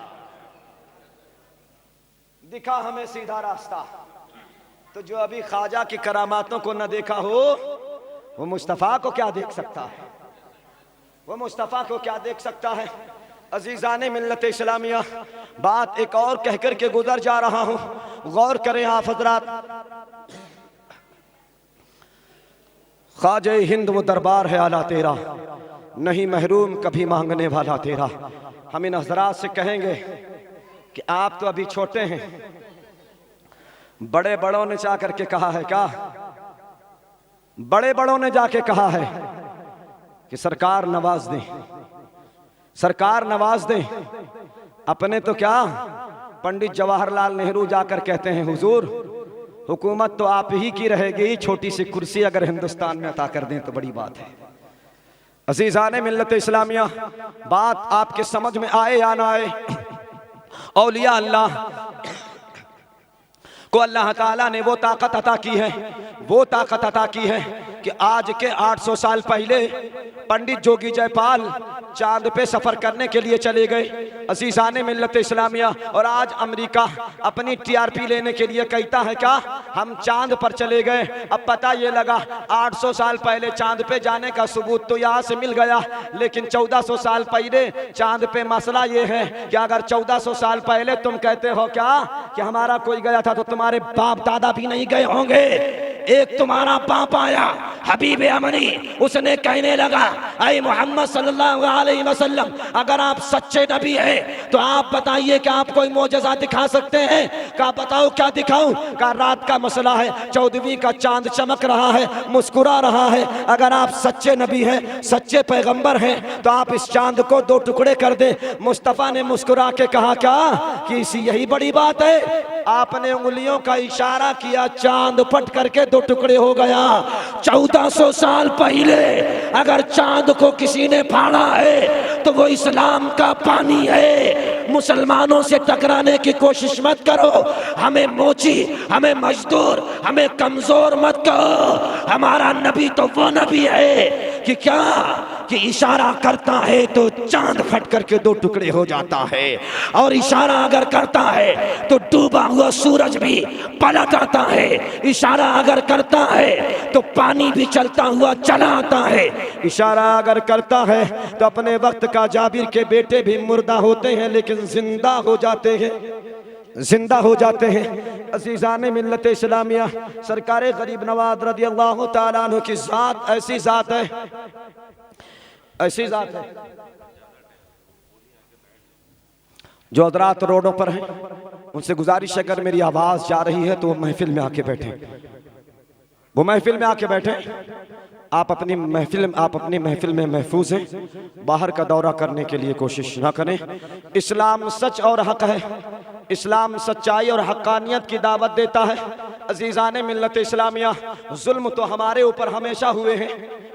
दिखा हमें सीधा रास्ता। तो जो अभी ख्वाजा की करामातों को न देखा हो वो मुस्तफ़ा को क्या देख सकता है? वो मुस्तफ़ा को क्या देख सकता है? अज़ीज़ाने मिल्लत इस्लामिया, बात एक और कहकर के गुजर जा रहा हूँ, गौर करें आप हज़रात। ख्वाजे हिंद वो दरबार है आला तेरा, नहीं महरूम कभी मांगने वाला तेरा। हम इन हज़रात से कहेंगे कि आप तो अभी छोटे हैं, बड़े बड़ों ने जा करके कहा है क्या? बड़े बड़ों ने जाके कहा है कि सरकार नवाज दें, सरकार नवाज दें। अपने तो क्या पंडित जवाहरलाल नेहरू जाकर कहते हैं हुजूर हुकूमत तो आप ही की रहेगी, छोटी सी कुर्सी अगर हिंदुस्तान में अता कर दें तो बड़ी बात है। अज़ीज़ाने मिल्लत इस्लामिया, बात आपके समझ में आए या ना आए, औलिया अल्लाह को अल्लाह ताला ने वो ताकत अता की है, वो ताकत अता की है कि आज के 800 साल पहले पंडित जोगी जयपाल चांद पे सफर करने के लिए चले गए, अज़ीज़ाने मिल्लत इस्लामिया। और आज अमेरिका अपनी टीआरपी लेने के लिए कहता है क्या हम चांद पर चले गए। अब पता ये लगा 800 साल पहले चांद पे जाने का सबूत तो यहाँ से मिल गया, लेकिन 1400 साल पहले चांद पे मसला ये है कि अगर 1400 साल पहले तुम कहते हो क्या कि हमारा कोई गया था, तो तुम्हारे बाप दादा भी नहीं गए होंगे। एक तुम्हारा बाप आया हबीब अमनी, उसने कहने लगा ऐ मोहम्मद सल्लल्लाहु अलैहि वसल्लम, अगर आप सच्चे नबी हैं तो आप बताइए कि आप कोई मोजज़ा दिखा सकते हैं? कहा बताओ क्या दिखाऊं? कहा रात का मसला है, 14वीं का चांद चमक रहा है, मुस्कुरा रहा है। अगर आप सच्चे नबी हैं, सच्चे पैगंबर हैं, तो आप इस चांद को 2 टुकड़े कर दे। मुस्तफ़ा ने मुस्कुरा के कहा क्या कि यही बड़ी बात है? आपने उंगलियों का इशारा किया, चांद फट करके 2 टुकड़े हो गया। 1400 साल पहले अगर चांद को किसी ने फाड़ा है तो वो इस्लाम का पानी है। मुसलमानों से टकराने की कोशिश मत करो, हमें मोची, हमें मजदूर, हमें कमजोर मत कहो। हमारा नबी तो वो नबी है कि क्या कि इशारा करता है तो चांद फट करके 2 टुकड़े हो जाता है, और इशारा अगर करता है तो डूबा हुआ सूरज भी पलट आता है। इशारा अगर करता है तो पानी भी चलता हुआ चला आता है। इशारा अगर करता है तो अपने वक्त का जाबिर के बेटे भी मुर्दा होते हैं लेकिन जिंदा हो जाते हैं, जिंदा हो जाते हैं। अज़ीज़ाने मिल्लत इस्लामिया, सरकारे गरीब नवाज रज़ियल्लाहु ताला अन्हु की ज़ात ऐसी ज़ात है, ऐसी ज़ात है जो हज़रात रोडों पर हैं, उनसे गुजारिश है अगर मेरी आवाज़ जा रही है तो वो महफिल में आके बैठे, वो महफिल में आके बैठे। आप अपनी महफिल में महफूज हैं, बाहर का दौरा करने के लिए कोशिश ना करें। इस्लाम सच और हक है, इस्लाम सच्चाई और हक्कानियत की दावत देता है। अजीज़ान मिल्लत इस्लामिया, जुल्म तो हमारे ऊपर हमेशा हुए हैं,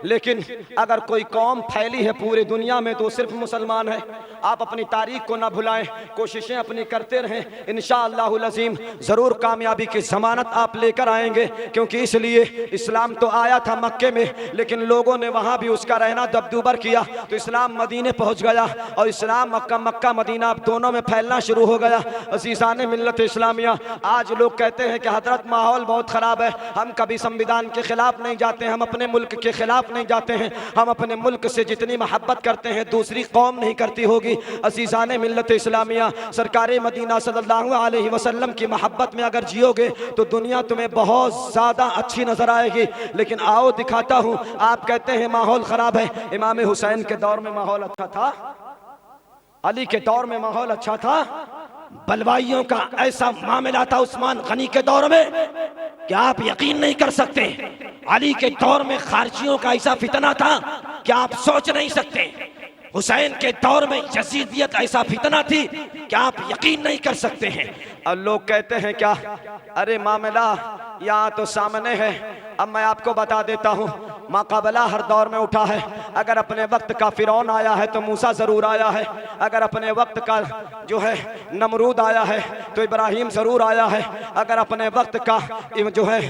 लेकिन अगर कोई कौम फैली है पूरी दुनिया में तो सिर्फ मुसलमान है। आप अपनी तारीख को ना भुलाएं, कोशिशें अपनी करते रहें, इंशाअल्लाहुल अज़ीम ज़रूर कामयाबी की ज़मानत आप लेकर आएंगे। क्योंकि इसलिए इस्लाम तो आया था मक्के में, लेकिन लोगों ने वहाँ भी उसका रहना दबदूबर किया, तो इस्लाम मदीने पहुँच गया और इस्लाम मक्का मदीना दोनों में फैलना शुरू हो गया। अज़ीज़ान मिल्लत इस्लामिया, आज लोग कहते हैं कि हज़रत माहौल बहुत ख़राब है, हम कभी संविधान के ख़िलाफ़ नहीं जाते, हम अपने मुल्क के ख़िलाफ़ नहीं जाते हैं, हम अपने मुल्क से जितनी मोहब्बत करते हैं दूसरी कौम नहीं करती होगी। अज़ीज़ान मिल्लत इस्लामिया, सरकार मदीना सल्लल्लाहु अलैहि वसल्लम की मोहब्बत में अगर जियोगे तो दुनिया तुम्हें बहुत ज़्यादा अच्छी नज़र आएगी। लेकिन आओ दिखाता हूँ, आप कहते हैं माहौल ख़राब है, इमाम हुसैन के दौर में माहौल अच्छा था, अली के दौर में माहौल अच्छा था, बलवाइयों का ऐसा मामला था उस्मान गनी के दौर में कि आप यकीन नहीं कर सकते। अली के दौर में खारजियों का ऐसा फितना था कि आप सोच नहीं सकते। हुसैन के दौर में यजीदियत ऐसा फितना थी कि आप यकीन नहीं कर सकते हैं। और लोग कहते हैं क्या, अरे मामला यहाँ तो सामने है। अब मैं आपको बता देता हूँ, मुकाबला हर दौर में उठा है। अगर अपने वक्त का फिरौन आया है तो मूसा ज़रूर आया है, अगर अपने वक्त का जो है नमरूद आया है तो इब्राहिम ज़रूर आया है, अगर अपने वक्त का जो है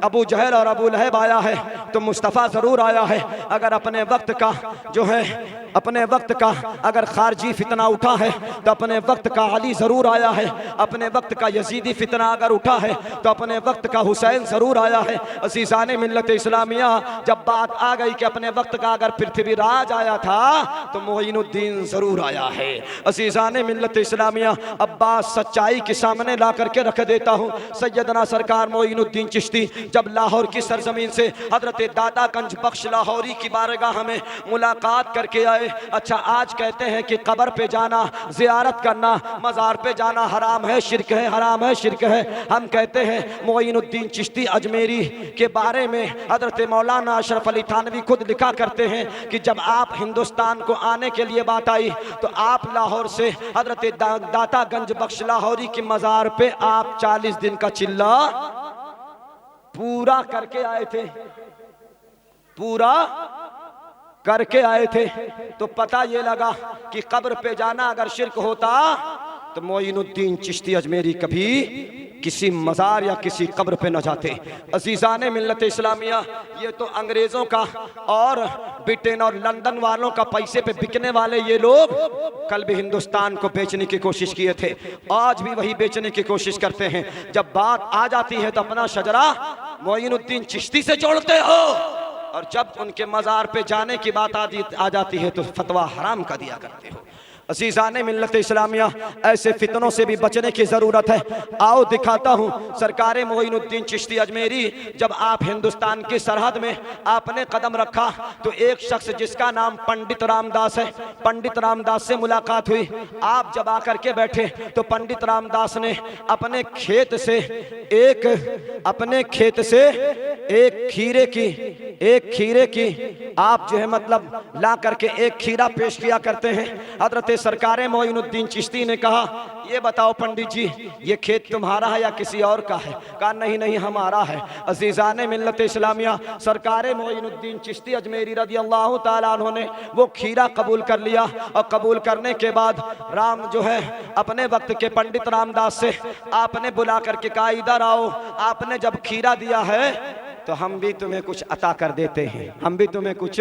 अबू जहल और अबू लहब आया है तो मुस्तफ़ा ज़रूर आया है, अगर अपने वक्त का जो है अपने वक्त का अगर खारजी फितना उठा है तो अपने वक्त का अली ज़रूर आया है, अपने वक्त का यजीदी फितना अगर उठा है तो अपने वक्त का हुसैन ज़रूर आया है। अज़ीज़ान मिल्लत इस्लामिया, जब बात आ गई कि अपने वक्त का अगर पृथ्वीराज आया था तो मोइनुद्दीन ज़रूर आया है। अज़ीज़ान मिल्लत इस्लामिया, अब बात सच्चाई के सामने ला करके रख देता हूँ। सैयदना सरकार मोइनुद्दीन चिश्ती जब लाहौर की सरजमीन से हज़रत दाता गंज बख्श लाहौरी की बारगाह में मुलाकात करके आए। अच्छा, आज कहते हैं कि कब्र पे जाना, ज़ियारत करना, मज़ार पे जाना हराम है, शिरक है, हराम है, शिरक है। हम कहते हैं मोइनुद्दीन चिश्ती अजमेरी के बारे में हज़रत मौलाना अशरफ अली थानवी खुद लिखा करते हैं कि जब आप हिंदुस्तान को आने के लिए बात आई तो आप लाहौर से हज़रत दाता गंज बख्श लाहौरी की मज़ार पे आप 40 दिन का चिल्ला पूरा करके आए थे, पूरा करके आए थे। तो पता ये लगा कि कब्र पे जाना अगर शिरक होता तो मोइनुद्दीन चिश्ती अजमेरी कभी किसी मज़ार या किसी कब्र पे न जाते। अज़ीज़ान मिल्लत इस्लामिया, ये तो अंग्रेज़ों का और ब्रिटेन और लंदन वालों का पैसे पे बिकने वाले ये लोग कल भी हिंदुस्तान को बेचने की कोशिश किए थे, आज भी वही बेचने की कोशिश करते हैं। जब बात आ जाती है तो अपना शजरा मोइनुद्दीन चिश्ती से जोड़ते हो, और जब उनके मज़ार पे जाने की बात आ जाती है तो फतवा हराम का दिया करते हो। अज़ीज़ान मिल्लत इस्लामिया, ऐसे फितनों से भी बचने की ज़रूरत है। आओ दिखाता हूँ, सरकार मोइनुद्दीन चिश्ती अजमेरी जब आप हिंदुस्तान की सरहद में आपने कदम रखा तो एक शख्स जिसका नाम पंडित रामदास है, पंडित रामदास से मुलाकात हुई। आप जब आकर के बैठे तो पंडित रामदास ने अपने खेत से एक खीरे की आप जो है मतलब ला करके एक खीरा पेश किया करते हैं। हज़रत सरकार मोइनुद्दीन चिश्ती ने कहा, ये बताओ पंडित जी, ये खेत तुम्हारा है या किसी और का है? कहा नहीं नहीं, हमारा है। अज़ीज़ान मिल्लत इस्लामिया, सरकार मोइनुद्दीन चिश्ती अजमेरी रज़ियल्लाहु ताला अन्हु ने वो खीरा कबूल कर लिया, और कबूल करने के बाद राम जो है अपने वक्त के पंडित रामदास से आपने बुला करके कहा, इधर आओ, आपने जब खीरा दिया है तो हम भी तुम्हें कुछ अता कर देते हैं, हम भी तुम्हें कुछ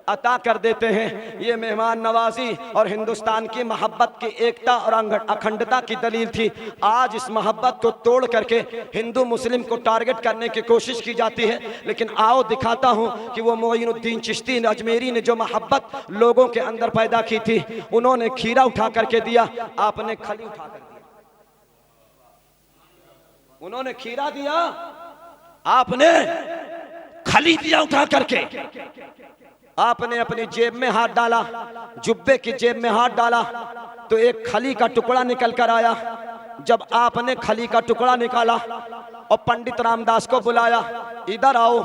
अता कर देते हैं। ये मेहमान नवाजी और हिंदुस्तान की मोहब्बत की एकता और अखंडता की दलील थी। आज इस मोहब्बत को तोड़ करके हिंदू मुस्लिम को टारगेट करने की कोशिश की जाती है। लेकिन आओ दिखाता हूँ कि वो मोइनुद्दीन चिश्ती अजमेरी ने जो मोहब्बत लोगों के अंदर पैदा की थी, उन्होंने खीरा उठा करके दिया, आपने खली उठा कर दिया। उन्होंने खीरा दिया, आपने खली दिया उठा करके। आपने अपनी जेब में हाथ डाला, जुब्बे की जेब में हाथ डाला तो एक खली का टुकड़ा निकल कर आया। जब आपने खली का टुकड़ा निकाला और पंडित रामदास को बुलाया, इधर आओ।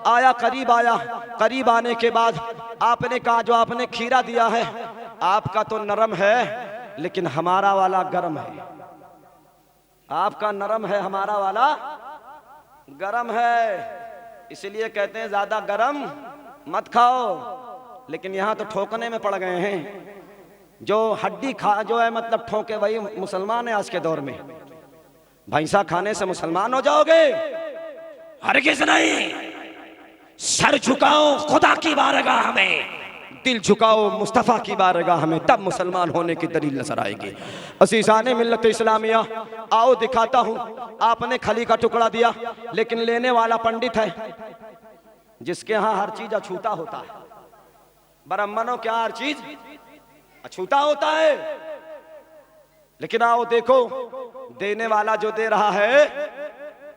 आया, करीब आया। करीब आने के बाद आपने कहा, जो आपने खीरा दिया है आपका तो नरम है, लेकिन हमारा वाला गर्म है। आपका नरम है, हमारा वाला गरम है, इसलिए कहते हैं ज्यादा गरम मत खाओ। लेकिन यहां तो ठोकने में पड़ गए हैं। जो हड्डी खा जो है मतलब ठोके, वही मुसलमान है आज के दौर में। भैंसा खाने से मुसलमान हो जाओगे? हरगिज़ नहीं। सर झुकाओ खुदा की बारगाह में, दिल झुकाओ मुस्तफ़ा की बारगाह में, तब मुसलमान होने की दलील नजर आएगी। अज़ीज़ाने मिल्लत इस्लामिया, आओ दिखाता हूं। आपने खली का टुकड़ा दिया, लेकिन लेने वाला पंडित है जिसके यहाँ हर चीज अछूता होता है। ब्राह्मणों क्या हर चीज अछूता होता है? लेकिन आओ देखो, देने वाला जो दे रहा है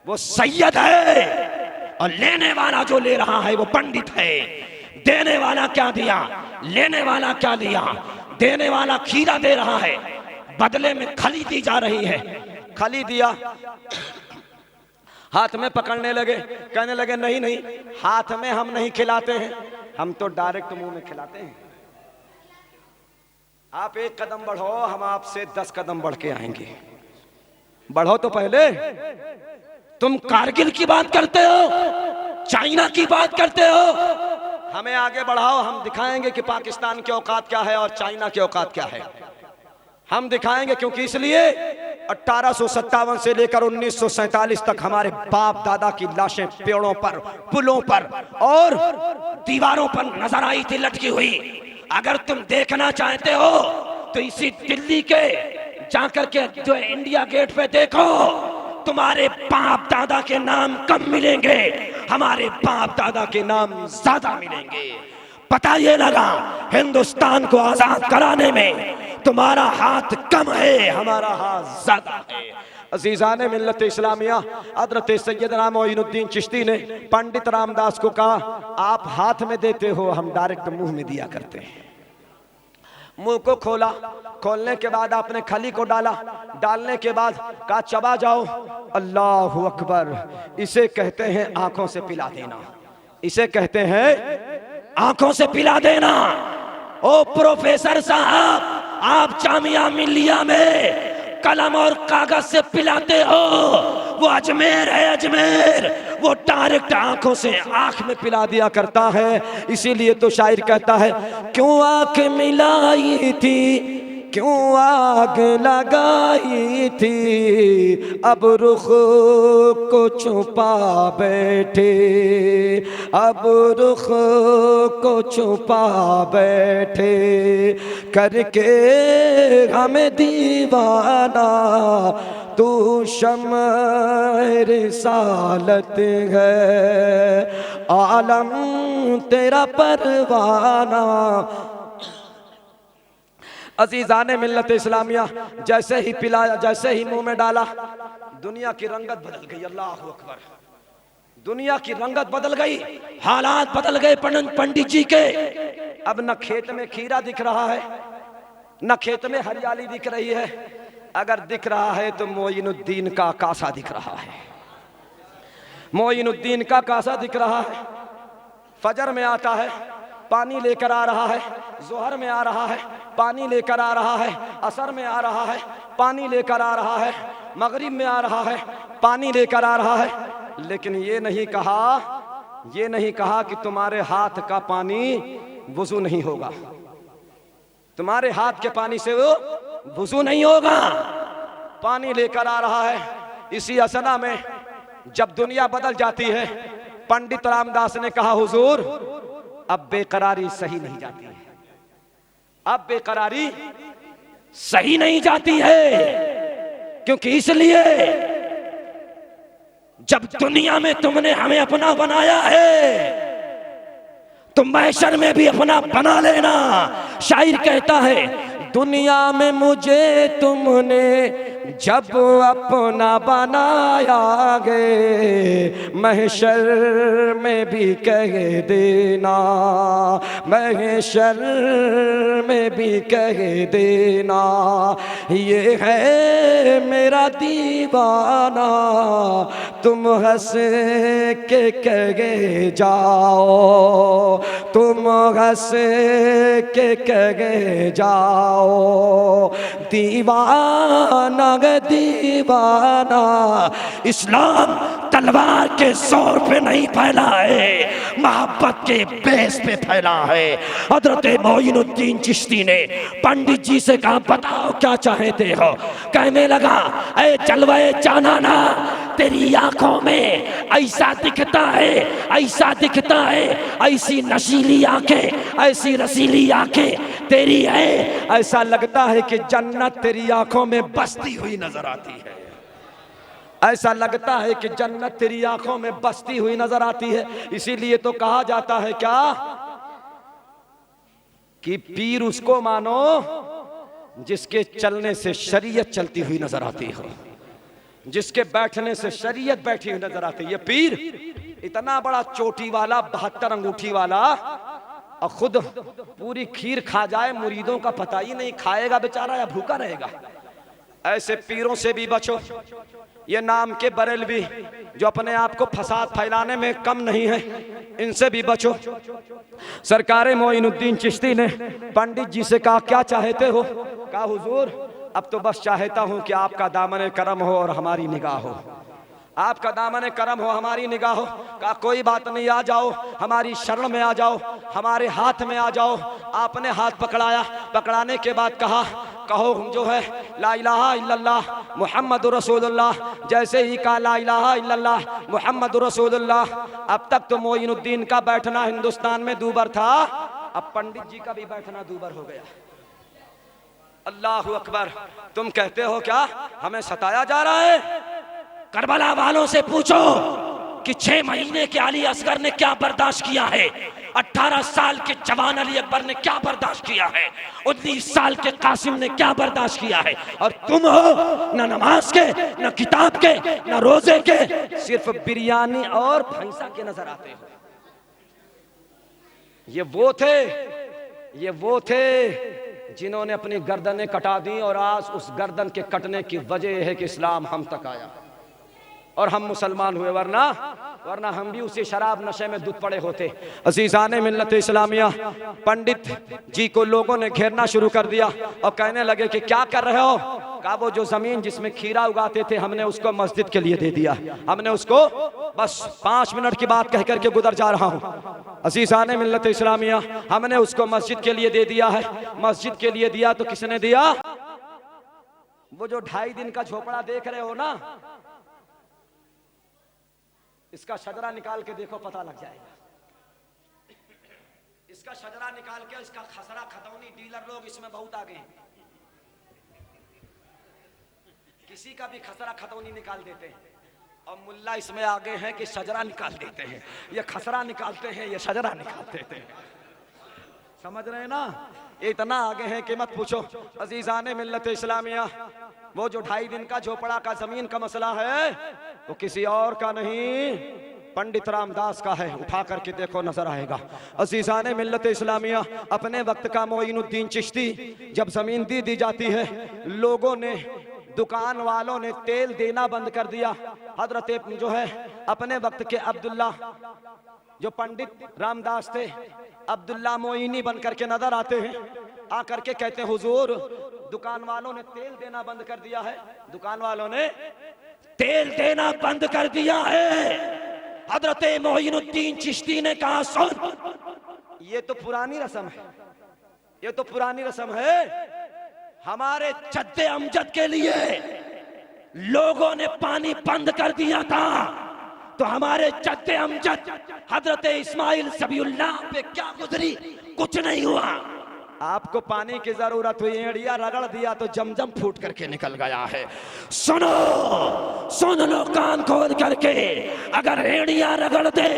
वो सैयद है, और लेने वाला जो ले रहा है वो पंडित है। देने वाला क्या दिया, लेने वाला क्या दिया? देने वाला खीरा दे रहा है, बदले में खली दी जा रही है। खली दिया, हाथ में पकड़ने लगे, कहने लगे नहीं नहीं, हाथ में हम नहीं खिलाते हैं, हम तो डायरेक्ट मुंह में खिलाते हैं। आप एक कदम बढ़ो, हम आपसे 10 कदम बढ़ के आएंगे। बढ़ो तो पहले। तुम कारगिल की बात करते हो, चाइना की बात करते हो, हमें आगे बढ़ाओ। हम दिखाएंगे कि पाकिस्तान की औकात क्या है और चाइना की औकात क्या है। हम दिखाएंगे, क्योंकि इसलिए 1857 से लेकर 1947 तक हमारे बाप दादा की लाशें पेड़ों पर, पुलों पर और दीवारों पर नजर आई थी लटकी हुई। अगर तुम देखना चाहते हो तो इसी दिल्ली के जाकर के जो इंडिया गेट पे देखो, तुम्हारे बाप दादा के नाम कम मिलेंगे, हमारे बाप दादा के नाम ज्यादा मिलेंगे। पता ये लगा, हिंदुस्तान को आजाद कराने में तुम्हारा हाथ कम है, हमारा हाथ ज्यादा है। अज़ीज़ाने मिल्लत इस्लामिया, हज़रत सैयदना मोइनुद्दीन चिश्ती ने पंडित रामदास को कहा, आप हाथ में देते हो, हम डायरेक्ट मुंह में दिया करते हैं। मुंह को खोला, खोलने के बाद आपने खली को डाला, डालने के बाद कहा चबा जाओ। अल्लाहु अकबर। इसे कहते हैं आंखों से पिला देना, इसे कहते हैं आंखों से पिला देना। ओ प्रोफेसर साहब, आप जामिया मिल्लिया में कलम और कागज से पिलाते हो, वो अजमेर है अजमेर, वो डायरेक्ट आंखों से आंख में पिला दिया करता है। इसीलिए तो शायर कहता है, क्यों आंख मिलाई थी, क्यों आग लगाई थी, अब रुख को छुपा बैठे, अब रुख को छुपा बैठे, करके हमें दीवाना तू शम्अ रिसालत है, आलम तेरा परवाना। अज़ीज़ाने मिल्लत इस्लामिया, जैसे ही पिलाया, जैसे ही मुंह में डाला, दुनिया की रंगत बदल गई। अल्लाह अकबर। दुनिया की रंगत बदल गई, हालात बदल गए पंडित जी के। अब न खेत में खीरा दिख रहा है, न खेत में हरियाली दिख रही है, अगर दिख रहा है तो मोइनुद्दीन का कासा दिख रहा है, मोइनुद्दीन का कासा दिख रहा है। फजर में आता है, पानी लेकर आ रहा है, जोहर में आ रहा है, पानी लेकर आ रहा है, असर में आ रहा है, पानी लेकर आ रहा है, मगरिब में आ रहा है, पानी लेकर आ रहा है। लेकिन ये नहीं कहा कि तुम्हारे हाथ का पानी वुज़ू नहीं होगा, तुम्हारे हाथ के पानी से वो वुज़ू नहीं होगा। पानी लेकर आ रहा है। इसी असना में जब दुनिया बदल जाती है, पंडित रामदास ने कहा, हुजूर अब बेकरारी सही नहीं जाती है, अब बेकरारी सही नहीं जाती है। क्योंकि इसलिए जब दुनिया में तुमने हमें अपना बनाया है, तुम महशर में भी अपना बना लेना। शायर कहता है, दुनिया में मुझे तुमने जब अपना बनाया गे, महशर में भी कह देना, महशर में भी कह देना, ये है मेरा दीवाना, तुम हंस के कह जाओ, तुम हंस के कह जाओ, दीवाना गे दीवाना। इस्लाम तलवार के जोर पे नहीं फैला है, मोहब्बत के बेस पे फैला है। हजरत मोइनुद्दीन चिश्ती ने पंडित जी से कहा, बताओ क्या चाहते हो? कहने लगा, ऐ जलवे जानाना, तेरी आंखों में ऐसा दिखता है, ऐसा दिखता है, ऐसी नशीली आंखें, ऐसी रसीली आंखें तेरी है, ऐसा लगता है कि जन्नत तेरी आंखों में बसती हुई नजर आती है। ऐसा लगता है कि जन्नत तेरी आंखों में बसती हुई नजर आती है। इसीलिए तो कहा जाता है क्या कि पीर उसको मानो जिसके चलने से शरीयत चलती हुई नजर आती हो, जिसके बैठने से शरीयत बैठी हुई नजर आती है। ये पीर इतना बड़ा चोटी वाला, 72 अंगूठी वाला, और खुद पूरी खीर खा जाए, मुरीदों का पता ही नहीं, खाएगा बेचारा या भूखा रहेगा। ऐसे पीरों से भी बचो। ये नाम के बरेलवी जो अपने आप को फसाद फैलाने में कम नहीं है, इनसे भी बचो। सरकारे मोइनुद्दीन चिश्ती ने पंडित जी से कहा, क्या चाहते हो? कहा, हुजूर अब तो बस चाहता हूं कि आपका दामन करम हो और हमारी निगाह हो, आपका दामन करम हो, हमारी निगाह हो। कहा, कोई बात नहीं, आ जाओ, हमारी शरण में आ जाओ, हमारे हाथ में आ जाओ। आपने हाथ पकड़ाया, पकड़ाने के बाद कहा, कहो जो है ला इलाहा इल्लल्लाह मुहम्मदुर रसूलुल्लाह। जैसे ही कहा ला इलाहा इल्लल्लाह मुहम्मदुर रसूलुल्लाह, अब तक तो मोइनुद्दीन का बैठना हिंदुस्तान में दूबर था, अब पंडित जी का भी बैठना दूबर हो गया। अल्लाहु अकबर। तुम कहते हो क्या हमें सताया जा रहा है? करबला वालों से पूछो कि 6 महीने के अली असगर ने क्या बर्दाश्त किया है, 18 साल के जवान अली अकबर ने क्या बर्दाश्त किया है, 19 साल के कासिम ने क्या बर्दाश्त किया है। और तुम हो न नमाज के, न किताब के, न रोजे के, सिर्फ बिरयानी और भैंसा के नजर आते हो। ये वो थे जिन्होंने अपनी गर्दनें कटा दी, और आज उस गर्दन के कटने की वजह है कि इस्लाम हम तक आया और हम मुसलमान हुए, वरना हम भी उसी शराब नशे में दूध पड़े होते। अज़ीज़ाने मिल्लत इस्लामिया, पंडित जी को लोगों ने घेरना शुरू कर दिया और कहने लगे कि क्या कर रहे हो? कहा, वो जो जमीन जिसमें खीरा उगाते थे हमने उसको मस्जिद के लिए दे दिया, हमने उसको, बस 5 मिनट की बात कह करके गुजर जा रहा हूँ। अज़ीज़ाने मिल्लत इस्लामिया, हमने उसको मस्जिद के लिए दे दिया है। मस्जिद के लिए दिया तो किसने दिया? वो जो 2.5 दिन का झोपड़ा देख रहे हो ना, इसका शजरा निकाल के देखो, पता लग जाएगा। इसका शजरा निकाल के, इसका खसरा खतौनी डीलर लोग इसमें बहुत आगे हैं, किसी का भी खसरा खतौनी निकाल देते हैं, और मुल्ला इसमें आगे हैं कि शजरा निकाल देते हैं। ये खसरा निकालते हैं, ये शजरा निकाल देते हैं। समझ रहे हैं ना? ये इतना आगे हैं कि मत पूछो। अज़ीज़ाने मिल्लत इस्लामिया, वो जो 2.5 दिन का झोपड़ा का जमीन का मसला है वो किसी और का नहीं, पंडित रामदास का है। उठा करके देखो, नजर आएगा। अज़ीज़ाने मिल्लत इस्लामिया, अपने वक्त का मोइनुद्दीन चिश्ती, जब जमीन दी जाती है, लोगों ने, दुकान वालों ने तेल देना बंद कर दिया। हजरत जो है अपने वक्त के अब्दुल्ला, जो पंडित रामदास थे, अब्दुल्ला मोइनी बन करके नजर आते हैं, आकर के कहते हैं, हुजूर दुकान वालों ने तेल देना बंद कर दिया है, दुकान वालों ने तेल देना बंद कर दिया है। हजरत मोइनुद्दीन चिश्ती ने कहा, सुन, ये तो पुरानी रस्म है, ये तो पुरानी रस्म है। हमारे जद्दे अमजद के लिए लोगों ने पानी बंद कर दिया था, तो हमारे जद्दे अमजद हजरत इस्माइल ज़बीउल्लाह पे क्या गुजरी? कुछ नहीं हुआ। आपको पानी की जरूरत हुई, एड़िया रगड़ दिया तो जमजम फूट करके निकल गया है। सुनो, सुन लो कान खोल करके, अगर एड़िया रगड़ दे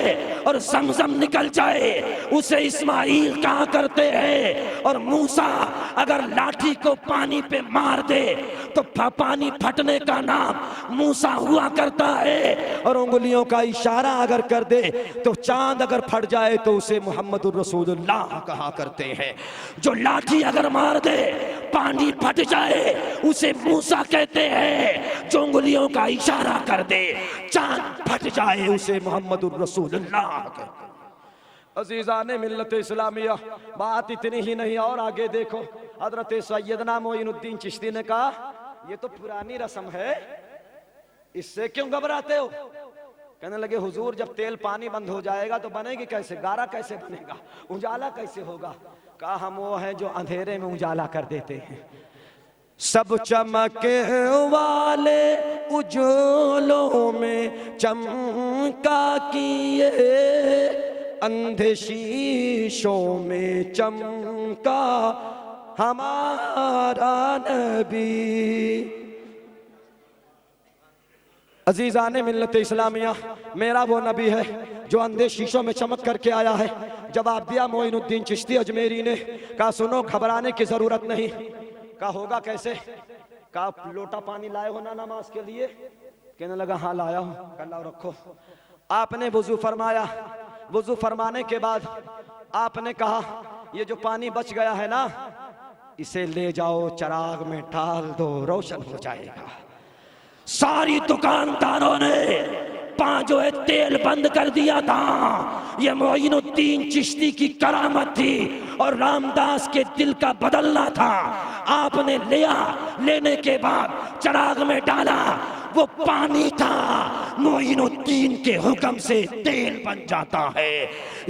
और जमजम निकल जाए उसे इस्माइल कहा करते हैं, और मूसा अगर लाठी को पानी पे मार दे तो पानी फटने का नाम मूसा हुआ करता है, और उंगलियों का इशारा अगर कर दे तो चांद अगर फट जाए तो उसे मुहम्मदुर रसूलुल्लाह कहा करते हैं। जो लाठी अगर मार दे पानी फट जाए उसे मूसा कहते हैं, जो उंगलियों का इशारा कर दे चांद फट जाए उसे मुहम्मदुर रसूलुल्लाह कहते हैं। अजीज़ाने मिल्लत इस्लामिया, बात इतनी ही नहीं और आगे देखो, हजरत सैयदना मोइनुद्दीन चिश्ती ने कहा ये तो पुरानी रस्म है, इससे क्यों घबराते हो? कहने लगे हुजूर जब तेल पानी बंद हो जाएगा तो बनेगी कैसे, गारा कैसे बनेगा, उजाला कैसे होगा? कहा हम वो हैं जो अंधेरे में उजाला कर देते हैं। सब चमके वाले उजालों में चमका किए, अंधे शीशों में चमका हमारा नबी। अजीज़ाने मिल्लत इस्लामिया, मेरा वो नबी है जो अंधे शीशों में चमक करके आया है। जवाब दिया मोइनुद्दीन चिश्ती अजमेरी ने, कहा सुनो घबराने की जरूरत नहीं। कहा होगा कैसे? कहा लोटा पानी लाए हो ना नमाज के लिए? कहने लगा हाँ लाया हूं। कहा लाओ रखो। आपने वुजू फरमाया, वुजू फरमाने के बाद आपने कहा ये जो पानी बच गया है ना इसे ले जाओ चिराग में डाल दो, रोशन हो जाएगा। सारी दुकानदारों ने जो है तेल बंद कर दिया था। ये मोइनुद्दीन चिश्ती की करामत थी और रामदास के दिल का बदलना था। आपने लिया, लेने के बाद चिराग में डाला, वो पानी था। मोइनुद्दीन के हुक्म से तेल बन जाता है।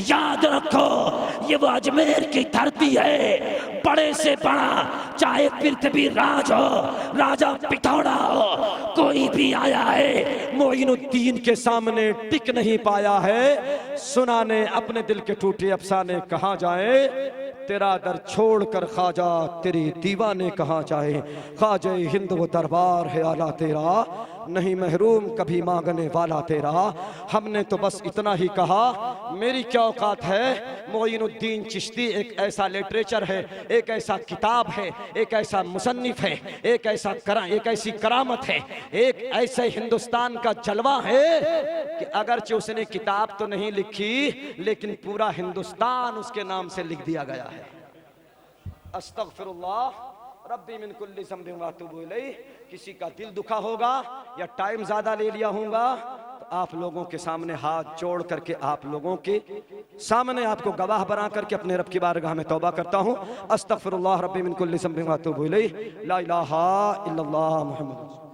याद रखो ये वो अजमेर की धरती है, बड़े से बड़ा चाहे पृथ्वी राज हो, राजा पिथौड़ा हो, कोई भी आया है मोइनुद्दीन के सामने टिक नहीं पाया है। सुना ने अपने दिल के टूटे अफसाने कहाँ जाए, तेरा दर छोड़कर ख्वाजा तेरी दीवाने कहाँ जाए। ख्वाजा हिंद वो दरबार है आला तेरा, नहीं महरूम कभी मांगने वाला तेरा। हमने तो बस इतना ही कहा, मेरी क्या औकात है। मोइनुद्दीन चिश्ती एक ऐसा लिटरेचर है, एक ऐसा किताब है, एक ऐसा मुसन्निफ है, एक ऐसी करामत है, एक ऐसे हिंदुस्तान का जलवा है कि अगरचे उसने किताब तो नहीं लिखी लेकिन पूरा हिंदुस्तान उसके नाम से लिख दिया गया है। अस्तगफिरुल्लाह रब्बी मिन कुल्ली ज़ंबिन व अतूबु इलैह। किसी का दिल दुखा होगा या टाइम ज्यादा ले लिया होगा तो आप लोगों के सामने हाथ जोड़ करके, आप लोगों के सामने आपको गवाह बना करके अपने रब की बारगाह में तौबा करता हूँ। अस्तगफिरुल्लाह रब्बी मिन कुल्ली ज़ंबिन व अतूबु इलैह। ला इलाहा इल्लल्लाह मुहम्मद।